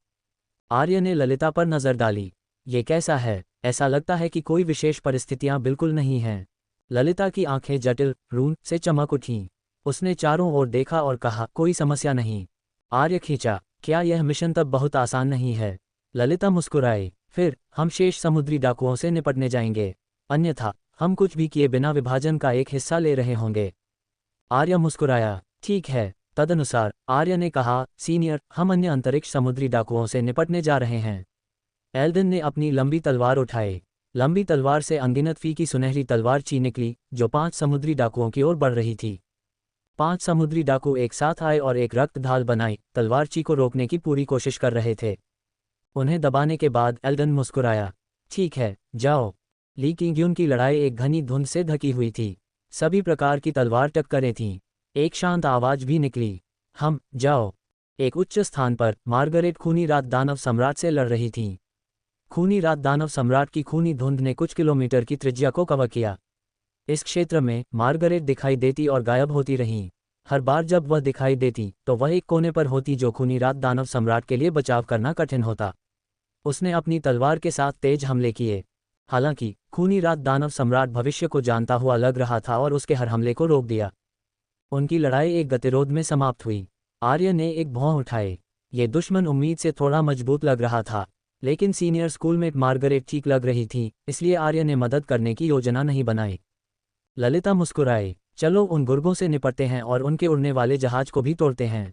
आर्य ने ललिता पर नजर डाली। ये कैसा है? ऐसा लगता है कि कोई विशेष परिस्थितियां बिल्कुल नहीं हैं। ललिता की आंखें जटिल रून से चमक उठीं। उसने चारों ओर देखा और कहा, कोई समस्या नहीं। आर्य खींचा, क्या यह मिशन तब बहुत आसान नहीं है? ललिता मुस्कुराई। फिर हम शेष समुद्री डाकुओं से निपटने जाएंगे, अन्यथा हम कुछ भी किए बिना विभाजन का एक हिस्सा ले रहे होंगे। आर्य मुस्कुराया। ठीक है। तदनुसार आर्य ने कहा, सीनियर, हम अन्य अंतरिक्ष समुद्री डाकुओं से निपटने जा रहे हैं। एल्डन ने अपनी लंबी तलवार उठाई। लंबी तलवार से अनगिनत फी की सुनहरी तलवार निकली जो 5 समुद्री डाकुओं की ओर बढ़ रही थी। 5 समुद्री डाकू एक साथ आए और एक रक्त ढाल बनाई तलवार को रोकने की पूरी कोशिश कर रहे थे। उन्हें दबाने के बाद एल्डन मुस्कुराया। ठीक है, जाओ। ली किंगयुन की लड़ाई एक घनी धुंध से ढकी हुई थी। सभी प्रकार की तलवार टक्करें थीं। एक शांत आवाज भी निकली, हम जाओ। एक उच्च स्थान पर मार्गरेट खूनी रात दानव सम्राट से लड़ रही थीं। खूनी रात दानव सम्राट की खूनी धुंध ने कुछ किलोमीटर की त्रिज्या को कवर किया। इस क्षेत्र में मार्गरेट दिखाई देती और गायब होती रहीं। हर बार जब वह दिखाई देती तो वह एक कोने पर होती जो खूनी रात दानव सम्राट के लिए बचाव करना कठिन होता। उसने अपनी तलवार के साथ तेज हमले किए। हालांकि खूनी रात दानव सम्राट भविष्य को जानता हुआ लग रहा था और उसके हर हमले को रोक दिया। उनकी लड़ाई एक गतिरोध में समाप्त हुई। आर्य ने एक भौं उठाए। ये दुश्मन उम्मीद से थोड़ा मजबूत लग रहा था, लेकिन सीनियर स्कूल में मार्गरेट ठीक लग रही थी, इसलिए आर्य ने मदद करने की योजना नहीं बनाई। ललिता मुस्कुराए। चलो उन गुर्गों से निपटते हैं और उनके उड़ने वाले जहाज को भी तोड़ते हैं।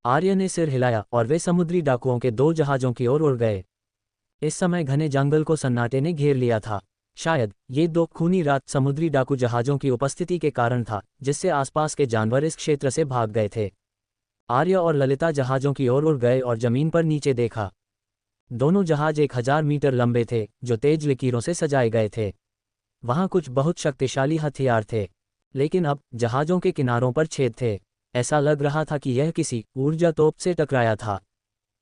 आर्य ने सिर हिलाया और वे समुद्री डाकुओं के 2 जहाजों की ओर उड़ गए। इस समय घने जंगल को सन्नाटे ने घेर लिया था। शायद ये 2 खूनी रात समुद्री डाकू जहाजों की उपस्थिति के कारण था, जिससे आसपास के जानवर इस क्षेत्र से भाग गए थे। आर्य और ललिता जहाजों की ओर उड़ गए और जमीन पर नीचे देखा। दोनों जहाज 1000 मीटर लंबे थे, जो तेज लकीरों से सजाए गए थे। वहां कुछ बहुत शक्तिशाली हथियार थे, लेकिन अब जहाजों के किनारों पर छेद थे। ऐसा लग रहा था कि यह किसी ऊर्जा तोप से टकराया था।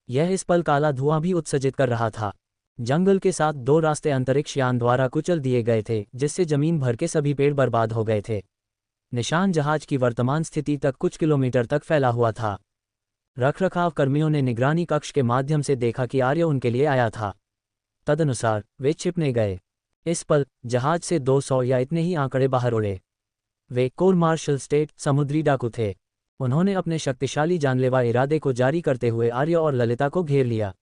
यह इस पल काला धुआं भी उत्सर्जित कर रहा था। जंगल के साथ 2 रास्ते अंतरिक्ष यान द्वारा कुचल दिए गए थे, जिससे जमीन भर के सभी पेड़ बर्बाद हो गए थे। निशान जहाज की वर्तमान स्थिति तक कुछ किलोमीटर तक फैला हुआ था। रखरखाव कर्मियों ने निगरानी कक्ष के माध्यम से देखा कि आर्य उनके लिए आया था। तदनुसार वे छिपने गए। इस पल जहाज से 200 या इतने ही आंकड़े बाहर उड़े। वे कोर मार्शल स्टेट समुद्री डाकू थे। उन्होंने अपने शक्तिशाली जानलेवा इरादे को जारी करते हुए आर्य और ललिता को घेर लिया।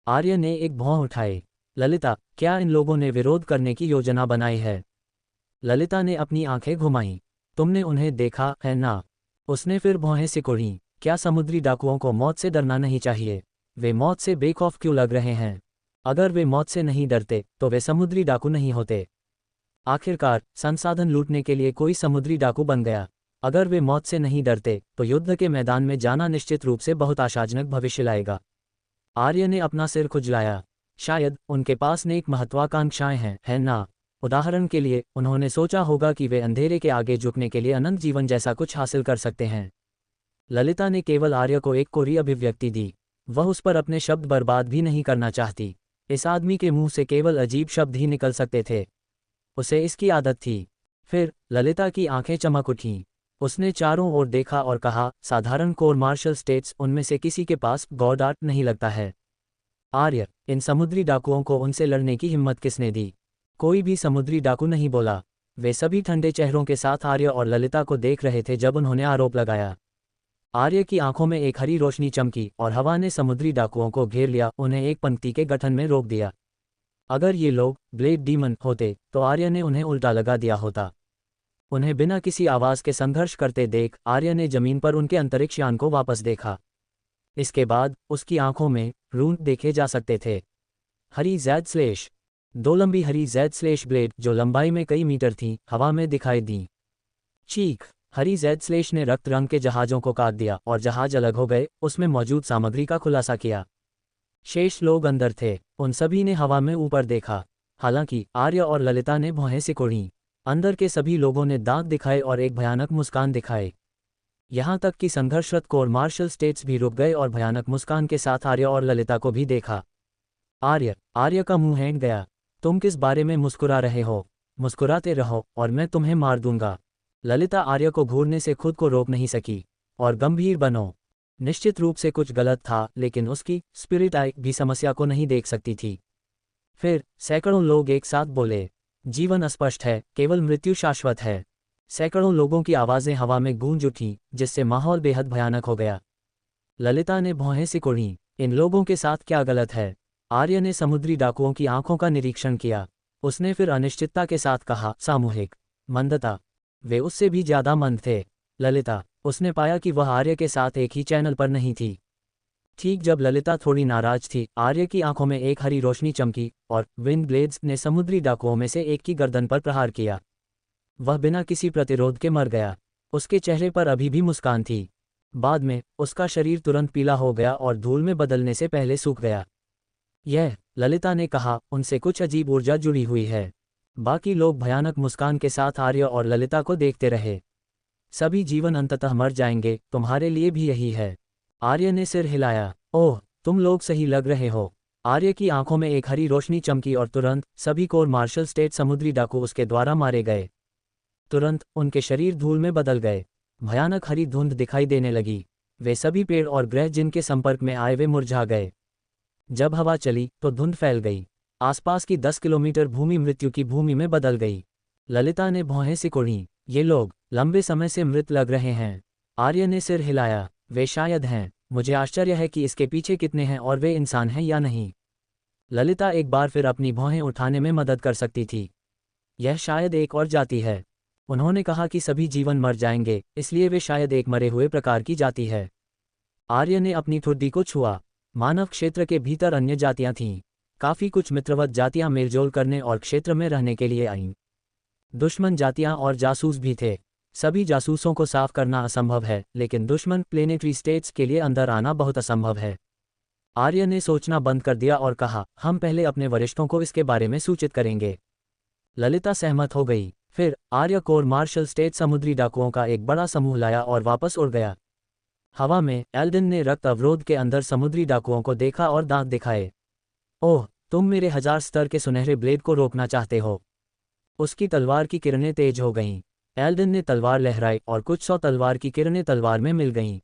आर्य ने एक भौं उठाई। ललिता, क्या इन लोगों ने विरोध करने की योजना बनाई है? ललिता ने अपनी आंखें घुमाईं। तुमने उन्हें देखा है ना? उसने फिर भौहें सिकोड़ीं। क्या समुद्री डाकुओं को मौत से डरना नहीं चाहिए? वे मौत से बेखौफ क्यों लग रहे हैं? अगर वे मौत से नहीं डरते तो वे समुद्री डाकू नहीं होते। आखिरकार संसाधन लूटने के लिए कोई समुद्री डाकू बन गया। अगर वे मौत से नहीं डरते तो युद्ध के मैदान में जाना निश्चित रूप से बहुत आशाजनक भविष्य लाएगा। आर्य ने अपना सिर खुजलाया। शायद उनके पास नेक महत्वाकांक्षाएं हैं, है ना? उदाहरण के लिए उन्होंने सोचा होगा कि वे अंधेरे के आगे झुकने के लिए अनंत जीवन जैसा कुछ हासिल कर सकते हैं। ललिता ने केवल आर्य को एक कोरी अभिव्यक्ति दी। वह उस पर अपने शब्द बर्बाद भी नहीं करना चाहती। इस आदमी के मुंह से केवल अजीब शब्द ही निकल सकते थे। उसे इसकी आदत थी। फिर ललिता की आंखें चमक उठीं। उसने चारों ओर देखा और कहा, साधारण कोर मार्शल स्टेट्स उनमें से किसी के पास गॉड आर्ट नहीं लगता है। आर्य, इन समुद्री डाकुओं को उनसे लड़ने की हिम्मत किसने दी? कोई भी समुद्री डाकू नहीं बोला। वे सभी ठंडे चेहरों के साथ आर्य और ललिता को देख रहे थे जब उन्होंने आरोप लगाया। आर्य की आंखों में एक हरी रोशनी चमकी और हवा ने समुद्री डाकुओं को घेर लिया, उन्हें एक पंक्ति के गठन में रोक दिया। अगर ये लोग ब्लेड डीमन होते तो आर्य ने उन्हें उल्टा लगा दिया होता। उन्हें बिना किसी आवाज के संघर्ष करते देख आर्य ने जमीन पर उनके अंतरिक्ष यान को वापस देखा। इसके बाद उसकी आंखों में रून देखे जा सकते थे। हरी जैड स्लेश। 2 लंबी हरी जैड स्लेश ब्लेड जो लंबाई में कई मीटर थीं, हवा में दिखाई दी। चीख। हरी जैड स्लेश ने रक्त रंग के जहाजों को काट दिया और जहाज अलग हो गए, उसमें मौजूद सामग्री का खुलासा किया। शेष लोग अंदर थे। उन सभी ने हवा में ऊपर देखा। हालांकि आर्य और ललिता ने भौहें सिकोड़ीं। अंदर के सभी लोगों ने दांत दिखाए और एक भयानक मुस्कान दिखाए। यहां तक कि संघर्षरत कोर मार्शल स्टेट्स भी रुक गए और भयानक मुस्कान के साथ आर्य और ललिता को भी देखा। आर्य का मुंह हैंट गया। तुम किस बारे में मुस्कुरा रहे हो? मुस्कुराते रहो और मैं तुम्हें मार दूंगा। ललिता आर्य को घूरने से खुद को रोक नहीं सकी। और गंभीर बनो। निश्चित रूप से कुछ गलत था, लेकिन उसकी स्पिरिट आई भी समस्या को नहीं देख सकती थी। फिर सैकड़ों लोग एक साथ बोले, जीवन अस्पष्ट है, केवल मृत्यु शाश्वत है। सैकड़ों लोगों की आवाजें हवा में गूंज उठीं, जिससे माहौल बेहद भयानक हो गया। ललिता ने भौहें सिकोड़ीं। इन लोगों के साथ क्या गलत है? आर्य ने समुद्री डाकुओं की आंखों का निरीक्षण किया। उसने फिर अनिश्चितता के साथ कहा, सामूहिक मंदता। वे उससे भी ज्यादा मंद थे। ललिता, उसने पाया कि वह आर्य के साथ एक ही चैनल पर नहीं थी। ठीक जब ललिता थोड़ी नाराज थी, आर्य की आंखों में एक हरी रोशनी चमकी और विंड ब्लेड्स ने समुद्री डाकुओं में से एक की गर्दन पर प्रहार किया। वह बिना किसी प्रतिरोध के मर गया। उसके चेहरे पर अभी भी मुस्कान थी। बाद में उसका शरीर तुरंत पीला हो गया और धूल में बदलने से पहले सूख गया। यह, ललिता ने कहा, उनसे कुछ अजीब ऊर्जा जुड़ी हुई है। बाकी लोग भयानक मुस्कान के साथ आर्य और ललिता को देखते रहे। सभी जीवन अंततः मर जाएंगे, तुम्हारे लिए भी यही है। आर्य ने सिर हिलाया। ओह, तुम लोग सही लग रहे हो। आर्य की आंखों में एक हरी रोशनी चमकी और तुरंत सभी कोर मार्शल स्टेट समुद्री डाकू उसके द्वारा मारे गए। तुरंत उनके शरीर धूल में बदल गए। भयानक हरी धुंध दिखाई देने लगी। वे सभी पेड़ और ग्रह जिनके संपर्क में आए वे मुरझा गए। जब हवा चली तो धुंध फैल गई। आसपास की 10 किलोमीटर भूमि मृत्यु की भूमि में बदल गई। ललिता ने भौहें सिकोड़ी। ये लोग लंबे समय से मृत लग रहे हैं। आर्य ने सिर हिलाया। वे शायद हैं। मुझे आश्चर्य है कि इसके पीछे कितने हैं और वे इंसान हैं या नहीं। ललिता एक बार फिर अपनी भौहें उठाने में मदद कर सकती थी। यह शायद एक और जाति है। उन्होंने कहा कि सभी जीवन मर जाएंगे, इसलिए वे शायद एक मरे हुए प्रकार की जाति है। आर्य ने अपनी ठुड्डी को छुआ। मानव क्षेत्र के भीतर अन्य जातियां थीं। काफी कुछ मित्रवत जातियां मेलजोल करने और क्षेत्र में रहने के लिए आईं। दुश्मन जातियां और जासूस भी थे। सभी जासूसों को साफ करना असंभव है, लेकिन दुश्मन प्लेनेटरी स्टेट्स के लिए अंदर आना बहुत असंभव है। आर्य ने सोचना बंद कर दिया और कहा, हम पहले अपने वरिष्ठों को इसके बारे में सूचित करेंगे। ललिता सहमत हो गई। फिर आर्य कोर मार्शल स्टेट समुद्री डाकुओं का एक बड़ा समूह लाया और वापस उड़ गया। हवा में एल्डन ने रक्त अवरोध के अंदर समुद्री डाकुओं को देखा और दांत दिखाए। ओह, तुम मेरे 1000 स्तर के सुनहरे ब्लेड को रोकना चाहते हो। उसकी तलवार की किरणें तेज हो गईं। एल्डन ने तलवार लहराई और कुछ 100 तलवार की किरणें तलवार में मिल गईं।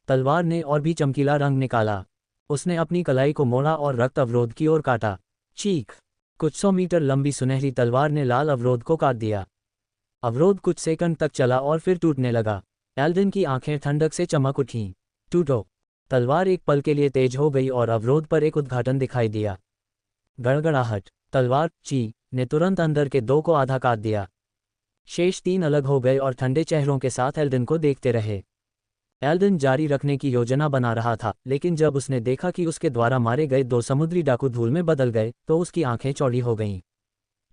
तलवार ने और भी चमकीला रंग निकाला। उसने अपनी कलाई को मोड़ा और रक्त अवरोध की ओर काटा। चीख! कुछ 100 मीटर लंबी सुनहरी तलवार ने लाल अवरोध को काट दिया। अवरोध कुछ सेकंड तक चला और फिर टूटने लगा। एल्डन की आंखें ठंडक से चमक उठीं। टूटो! तलवार एक पल के लिए तेज हो गई और अवरोध पर एक उद्घाटन दिखाई दिया। गड़गड़ाहट! तलवार ची ने तुरंत अंदर के 2 को आधा काट दिया। शेष 3 अलग हो गए और ठंडे चेहरों के साथ एल्डन को देखते रहे। एल्डन जारी रखने की योजना बना रहा था, लेकिन जब उसने देखा कि उसके द्वारा मारे गए 2 समुद्री डाकू धूल में बदल गए, तो उसकी आंखें चौड़ी हो गईं।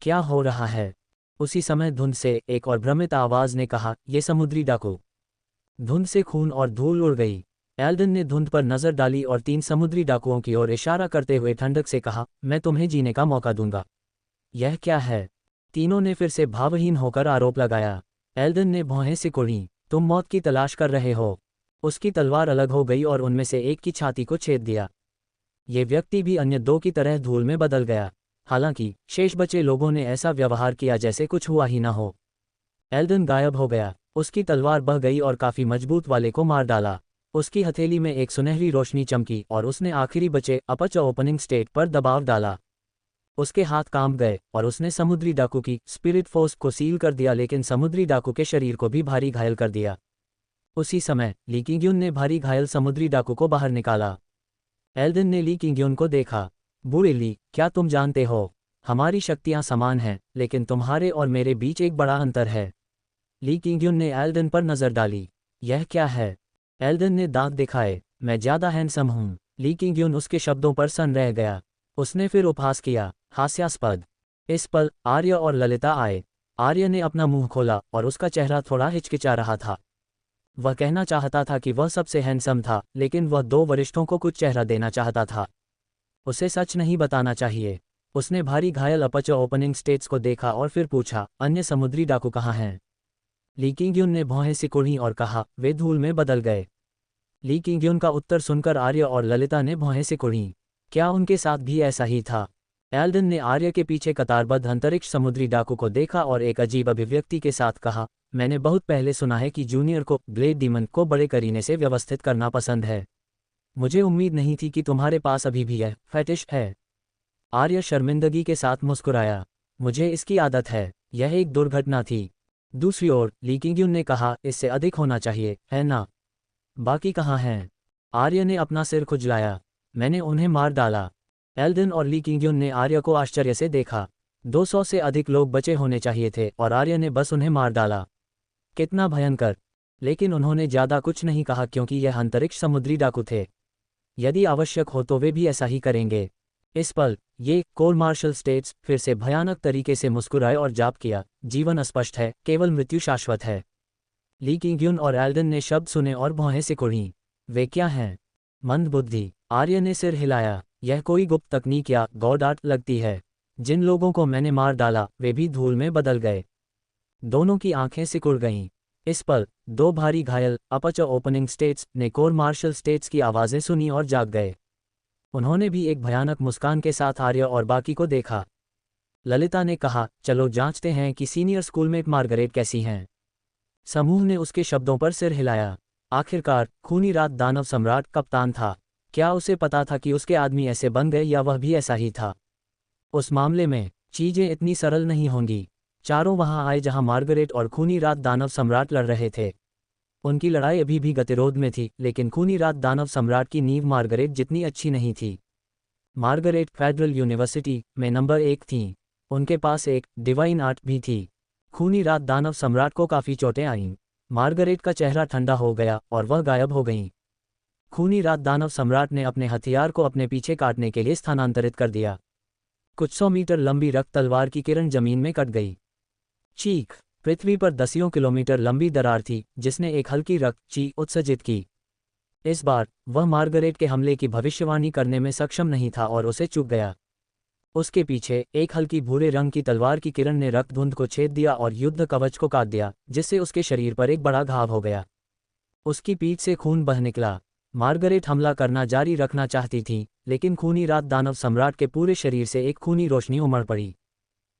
क्या हो रहा है? उसी समय धुंध से एक और भ्रमित आवाज ने कहा, ये समुद्री डाकू। धुंध से खून और धूल उड़ गई। एल्डन ने धुंध पर नजर डाली और 3 समुद्री डाकुओं की ओर इशारा करते हुए ठंडक से कहा, मैं तुम्हें जीने का मौका दूंगा। यह क्या है? तीनों ने फिर से भावहीन होकर आरोप लगाया। एल्डन ने भौहें सिकोड़ी। तुम मौत की तलाश कर रहे हो। उसकी तलवार अलग हो गई और उनमें से एक की छाती को छेद दिया। ये व्यक्ति भी अन्य 2 की तरह धूल में बदल गया। हालांकि शेष बचे लोगों ने ऐसा व्यवहार किया जैसे कुछ हुआ ही ना हो। एल्डन गायब हो गया। उसकी तलवार बह गई और काफी मजबूत वाले को मार डाला। उसकी हथेली में एक सुनहरी रोशनी चमकी और उसने आखिरी बचे अपच ओपनिंग स्टेट पर दबाव डाला। उसके हाथ कांप गए और उसने समुद्री डाकू की स्पिरिट फोर्स को सील कर दिया, लेकिन समुद्री डाकू के शरीर को भी भारी घायल कर दिया। उसी समय ली किंग्युन ने भारी घायल समुद्री डाकू को बाहर निकाला। एल्डन ने ली किंग्युन को देखा। बूढ़े ली, क्या तुम जानते हो, हमारी शक्तियां समान हैं, लेकिन तुम्हारे और मेरे बीच एक बड़ा अंतर है। ली किंग्युन ने एल्डन पर नजर डाली। यह क्या है? एल्डन ने दांत दिखाए। मैं ज्यादा हैंडसम हूं। ली किंग्युन उसके शब्दों पर सन रह गया। उसने फिर उपहास किया, हास्यास्पद। इस पल आर्य और ललिता आए। आर्य ने अपना मुंह खोला और उसका चेहरा थोड़ा हिचकिचा रहा था। वह कहना चाहता था कि वह सबसे हैंडसम था, लेकिन वह 2 वरिष्ठों को कुछ चेहरा देना चाहता था। उसे सच नहीं बताना चाहिए। उसने भारी घायल अपच ओपनिंग स्टेट्स को देखा और फिर पूछा, अन्य समुद्री डाकू कहाँ हैं? ली किंग्युन ने भौहें सिकोड़ी और कहा, वे धूल में बदल गए। ली किंग्युन का उत्तर सुनकर आर्य और ललिता ने भौहें सिकोड़ी। क्या उनके साथ भी ऐसा ही था? एल्डन ने आर्य के पीछे कतारबद्ध अंतरिक्ष समुद्री डाकू को देखा और एक अजीब अभिव्यक्ति के साथ कहा, मैंने बहुत पहले सुना है कि जूनियर को ब्लेड डीमन को बड़े करीने से व्यवस्थित करना पसंद है। मुझे उम्मीद नहीं थी कि तुम्हारे पास अभी भी यह फैटिश है। आर्य शर्मिंदगी के साथ मुस्कुराया। मुझे इसकी आदत है। यह एक दुर्घटना थी। दूसरी ओर ली किंग्युन ने कहा, इससे अधिक होना चाहिए, है ना? बाकी कहाँ हैं? आर्य ने अपना सिर खुजलाया। मैंने उन्हें मार डाला। एल्डन और ली किंग्युन ने आर्य को आश्चर्य से देखा। 200 से अधिक लोग बचे होने चाहिए थे और आर्य ने बस उन्हें मार डाला। कितना भयंकर! लेकिन उन्होंने ज्यादा कुछ नहीं कहा क्योंकि यह अंतरिक्ष समुद्री डाकू थे। यदि आवश्यक हो तो वे भी ऐसा ही करेंगे। इस पल ये कोर मार्शल स्टेट्स फिर से भयानक तरीके से मुस्कुराए और जाप किया, जीवन अस्पष्ट है, केवल मृत्यु शाश्वत है। ली किंग्युन और एल्डन ने शब्द सुने और भौहें सिकुड़ी। वे क्या हैं? मंदबुद्धि। आर्य ने सिर हिलाया। यह कोई गुप्त तकनीक या गॉड आर्ट लगती है। जिन लोगों को मैंने मार डाला वे भी धूल में बदल गए। दोनों की आंखें सिकुड़ गईं। इस पल 2 भारी घायल अपच ओपनिंग स्टेट्स ने कोर मार्शल स्टेट्स की आवाजें सुनी और जाग गए। उन्होंने भी एक भयानक मुस्कान के साथ आर्य और बाकी को देखा। ललिता ने कहा, चलो जांचते हैं कि सीनियर स्कूलमेट मार्गरेट कैसी हैं। समूह ने उसके शब्दों पर सिर हिलाया। आखिरकार खूनी रात दानव सम्राट कप्तान था। क्या उसे पता था कि उसके आदमी ऐसे बन गए या वह भी ऐसा ही था? उस मामले में चीजें इतनी सरल नहीं होंगी। चारों वहां आए जहां मार्गरेट और खूनी रात दानव सम्राट लड़ रहे थे। उनकी लड़ाई अभी भी गतिरोध में थी, लेकिन खूनी रात दानव सम्राट की नींव मार्गरेट जितनी अच्छी नहीं थी। मार्गरेट फेडरल यूनिवर्सिटी में नंबर 1 थीं। उनके पास एक डिवाइन आर्ट भी थी। खूनी रात दानव सम्राट को काफ़ी चोटें आईं। मार्गरेट का चेहरा ठंडा हो गया और वह गायब हो गईं। खूनी रात दानव सम्राट ने अपने हथियार को अपने पीछे काटने के लिए स्थानांतरित कर दिया। कुछ 100 मीटर लंबी रक्त तलवार की किरण जमीन में कट गई। चीख। पृथ्वी पर दसियों किलोमीटर लंबी दरार थी जिसने एक हल्की रक्त चीख उत्सर्जित की। इस बार वह मार्गरेट के हमले की भविष्यवाणी करने में सक्षम नहीं था और उसे चूक गया। उसके पीछे एक हल्की भूरे रंग की तलवार की किरण ने रक्त धुंध को छेद दिया और युद्ध कवच को काट दिया, जिससे उसके शरीर पर एक बड़ा घाव हो गया। उसकी पीठ से खून बह निकला। मार्गरेट हमला करना जारी रखना चाहती थी, लेकिन खूनी रात दानव सम्राट के पूरे शरीर से एक खूनी रोशनी उमड़ पड़ी।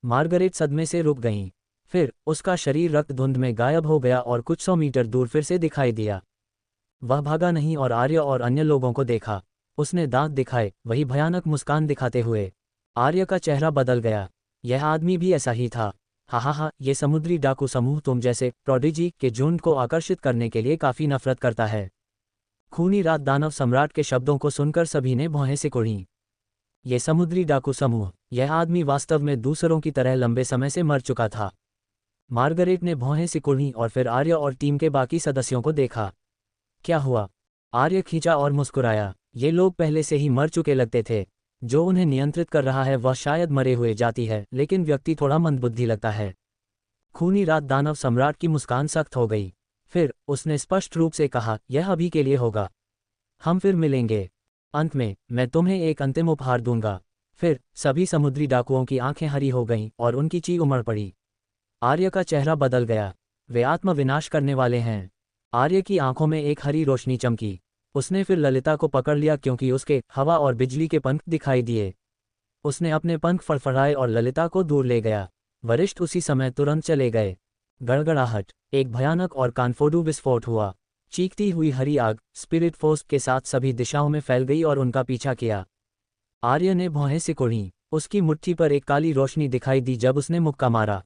मार्गरेट सदमे से रुक गईं। फिर उसका शरीर रक्त धुंध में गायब हो गया और कुछ 100 मीटर दूर फिर से दिखाई दिया। वह भागा नहीं और आर्य और अन्य लोगों को देखा। उसने दांत दिखाए, वही भयानक मुस्कान दिखाते हुए। आर्य का चेहरा बदल गया। यह आदमी भी ऐसा ही था। हा, ये समुद्री डाकू समूह तुम जैसे प्रोडिजी के झुंड को आकर्षित करने के लिए काफ़ी नफरत करता है। खूनी रात दानव सम्राट के शब्दों को सुनकर सभी ने भौहें सिकुड़ीं। ये समुद्री डाकू समूह, यह आदमी वास्तव में दूसरों की तरह लंबे समय से मर चुका था। मार्गरेट ने भौहें सिकुड़ीं और फिर आर्य और टीम के बाकी सदस्यों को देखा। क्या हुआ? आर्य खींचा और मुस्कुराया। ये लोग पहले से ही मर चुके लगते थे। जो उन्हें नियंत्रित कर रहा है वह शायद मरे हुए जाती है, लेकिन व्यक्ति थोड़ा मंदबुद्धि लगता है। खूनी रात दानव सम्राट की मुस्कान सख्त हो गई। फिर उसने स्पष्ट रूप से कहा, यह अभी के लिए होगा। हम फिर मिलेंगे। अंत में मैं तुम्हें एक अंतिम उपहार दूंगा। फिर सभी समुद्री डाकुओं की आंखें हरी हो गईं और उनकी चीख उमड़ पड़ी। आर्य का चेहरा बदल गया। वे आत्म विनाश करने वाले हैं। आर्य की आंखों में एक हरी रोशनी चमकी। उसने फिर ललिता को पकड़ लिया क्योंकि उसके हवा और बिजली के पंख दिखाई दिए। उसने अपने पंख फड़फड़ाए और ललिता को दूर ले गया। वरिष्ठ उसी समय तुरंत चले गए। गड़गड़ाहट, एक भयानक और कानफोड़ू विस्फोट हुआ। चीखती हुई हरी आग स्पिरिट फोर्स के साथ सभी दिशाओं में फैल गई और उनका पीछा किया। आर्य ने भौहें सिकुड़ीं। उसकी मुट्ठी पर एक काली रोशनी दिखाई दी जब उसने मुक्का मारा।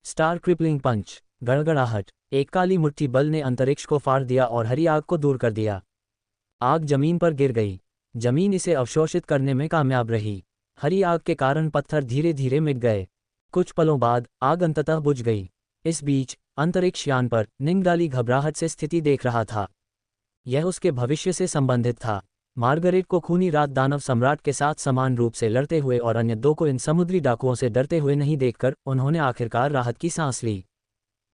स्टार क्रिपलिंग पंच। गड़गड़ाहट, एक काली मुट्ठी बल ने अंतरिक्ष को फाड़ दिया और हरी आग को दूर कर दिया। आग जमीन पर गिर गई। जमीन इसे अवशोषित करने में कामयाब रही। हरी आग के कारण पत्थर धीरे धीरे मिट गए। कुछ पलों बाद आग अंततः बुझ गई। इस बीच अंतरिक्ष यान पर निंगडाली घबराहट से स्थिति देख रहा था। यह उसके भविष्य से संबंधित था। मार्गरेट को खूनी रात दानव सम्राट के साथ समान रूप से लड़ते हुए और अन्य दो को इन समुद्री डाकुओं से डरते हुए नहीं देखकर उन्होंने आखिरकार राहत की सांस ली।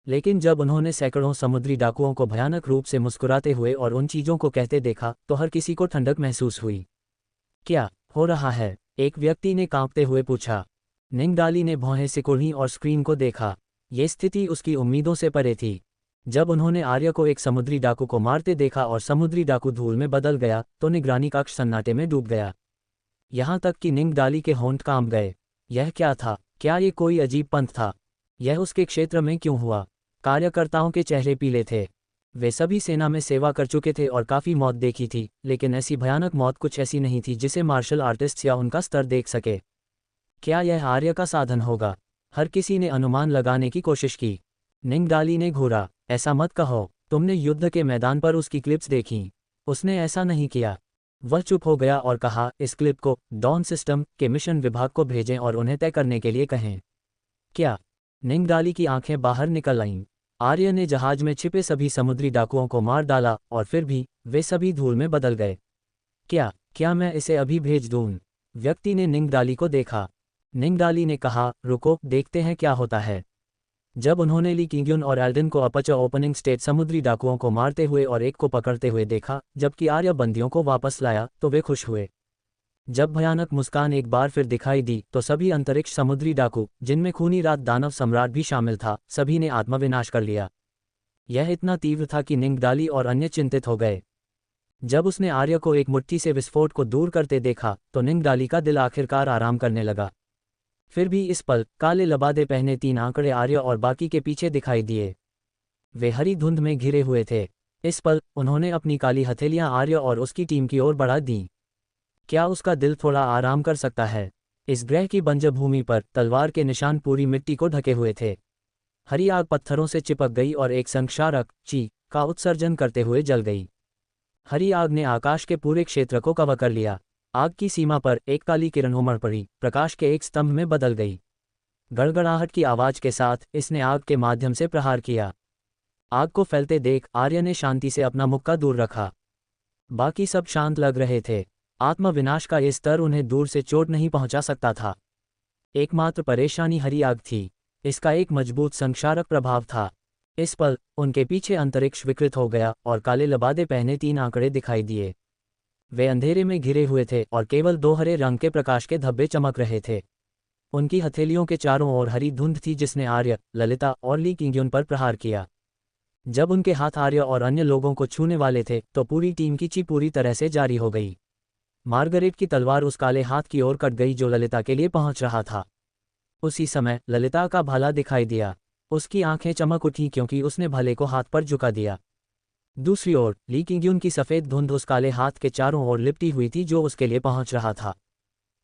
लेकिन जब उन्होंने सैकड़ों समुद्री डाकुओं को भयानक रूप से मुस्कुराते हुए और उन चीज़ों को कहते देखा तो हर किसी को ठंडक महसूस हुई। क्या हो रहा है? एक व्यक्ति ने कांपते हुए पूछा। निंगडाली ने भौहें सिकुड़ी और स्क्रीन को देखा। ये स्थिति उसकी उम्मीदों से परे थी। जब उन्होंने आर्य को एक समुद्री डाकू को मारते देखा और समुद्री डाकू धूल में बदल गया तो निगरानी कक्ष सन्नाटे में डूब गया। यहाँ तक कि निंगडाली के होंठ कांप गए। यह क्या था? क्या ये कोई अजीब पंथ था? यह उसके क्षेत्र में क्यों हुआ? कार्यकर्ताओं के चेहरे पीले थे। वे सभी सेना में सेवा कर चुके थे और काफ़ी मौत देखी थी, लेकिन ऐसी भयानक मौत कुछ ऐसी नहीं थी जिसे मार्शल आर्टिस्ट या उनका स्तर देख सके। क्या यह आर्य का साधन होगा? हर किसी ने अनुमान लगाने की कोशिश की। निंगडाली ने घूरा। ऐसा मत कहो, तुमने युद्ध के मैदान पर उसकी क्लिप्स देखीं। उसने ऐसा नहीं किया। वह चुप हो गया और कहा, इस क्लिप को डॉन सिस्टम के मिशन विभाग को भेजें और उन्हें तय करने के लिए कहें। क्या? निंगडाली की आंखें बाहर निकल आईं। आर्य ने जहाज में छिपे सभी समुद्री डाकुओं को मार डाला और फिर भी वे सभी धूल में बदल गए। क्या मैं इसे अभी भेज दूं? व्यक्ति ने निंगडाली को देखा। निंगडाली ने कहा, रुको, देखते हैं क्या होता है। जब उन्होंने ली किंग्युन और एल्डन को अपचर ओपनिंग स्टेट समुद्री डाकुओं को मारते हुए और एक को पकड़ते हुए देखा, जबकि आर्य बंदियों को वापस लाया, तो वे खुश हुए। जब भयानक मुस्कान एक बार फिर दिखाई दी तो सभी अंतरिक्ष समुद्री डाकू, जिनमें खूनी रात दानव सम्राट भी शामिल था, सभी ने आत्मविनाश कर लिया। यह इतना तीव्र था कि निंगडाली और अन्य चिंतित हो गए। जब उसने आर्य को एक मुट्ठी से विस्फोट को दूर करते देखा तो निंगडाली का दिल आखिरकार आराम करने लगा। फिर भी इस पल काले लबादे पहने 3 आंकड़े आर्य और बाकी के पीछे दिखाई दिए। वे हरी धुंध में घिरे हुए थे। इस पल उन्होंने अपनी काली हथेलियां आर्य और उसकी टीम की ओर बढ़ा दीं। क्या उसका दिल थोड़ा आराम कर सकता है? इस ग्रह की बंजर भूमि पर तलवार के निशान पूरी मिट्टी को ढके हुए थे। हरी आग पत्थरों से चिपक गई और एक संक्षारक ची का उत्सर्जन करते हुए जल गई। हरी आग ने आकाश के पूरे क्षेत्र को कवर कर लिया। आग की सीमा पर एक काली किरण उमड़ पड़ी, प्रकाश के एक स्तंभ में बदल गई। गड़गड़ाहट की आवाज के साथ इसने आग के माध्यम से प्रहार किया। आग को फैलते देख आर्य ने शांति से अपना मुक्का दूर रखा। बाकी सब शांत लग रहे थे। आत्म विनाश का ये स्तर उन्हें दूर से चोट नहीं पहुंचा सकता था। एकमात्र परेशानी हरी आग थी। इसका एक मजबूत संक्षारक प्रभाव था। इस पल उनके पीछे अंतरिक्ष विकृत हो गया और काले लबादे पहने 3 आंकड़े दिखाई दिए। वे अंधेरे में घिरे हुए थे और केवल 2 हरे रंग के प्रकाश के धब्बे चमक रहे थे। उनकी हथेलियों के चारों ओर हरी धुंध थी जिसने आर्य, ललिता और ली किंग्युन पर प्रहार किया। जब उनके हाथ आर्य और अन्य लोगों को छूने वाले थे तो पूरी टीम की ची पूरी तरह से जारी हो गई। मार्गरेट की तलवार उस काले हाथ की ओर कट गई जो ललिता के लिए पहुंच रहा था। उसी समय ललिता का भाला दिखाई दिया। उसकी आंखें चमक उठी क्योंकि उसने भले को हाथ पर झुका दिया। दूसरी ओर ली किंग्युन की सफ़ेद धुंध उस काले हाथ के चारों ओर लिपटी हुई थी जो उसके लिए पहुंच रहा था।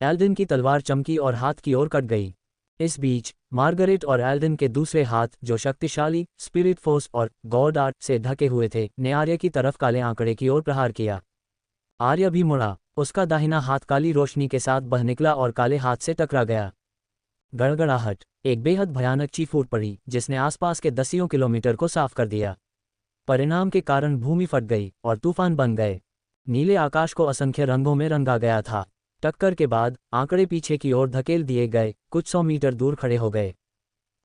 एल्डिन की तलवार चमकी और हाथ की ओर कट गई। इस बीच मार्गरेट और एल्डिन के दूसरे हाथ, जो शक्तिशाली स्पिरिट फोर्स और गॉड आर्ट से ढके हुए थे, ने आर्य की तरफ काले आंकड़े की ओर प्रहार किया। आर्य भी मुड़ा। उसका दाहिना हाथ काली रोशनी के साथ बह निकला और काले हाथ से टकरा गया। गड़गड़ाहट, एक बेहद भयानक ची फूट पड़ी जिसने आसपास के दसियों किलोमीटर को साफ कर दिया। परिणाम के कारण भूमि फट गई और तूफान बन गए। नीले आकाश को असंख्य रंगों में रंगा गया था। टक्कर के बाद आंकड़े पीछे की ओर धकेल दिए गए, कुछ 100 मीटर दूर खड़े हो गए।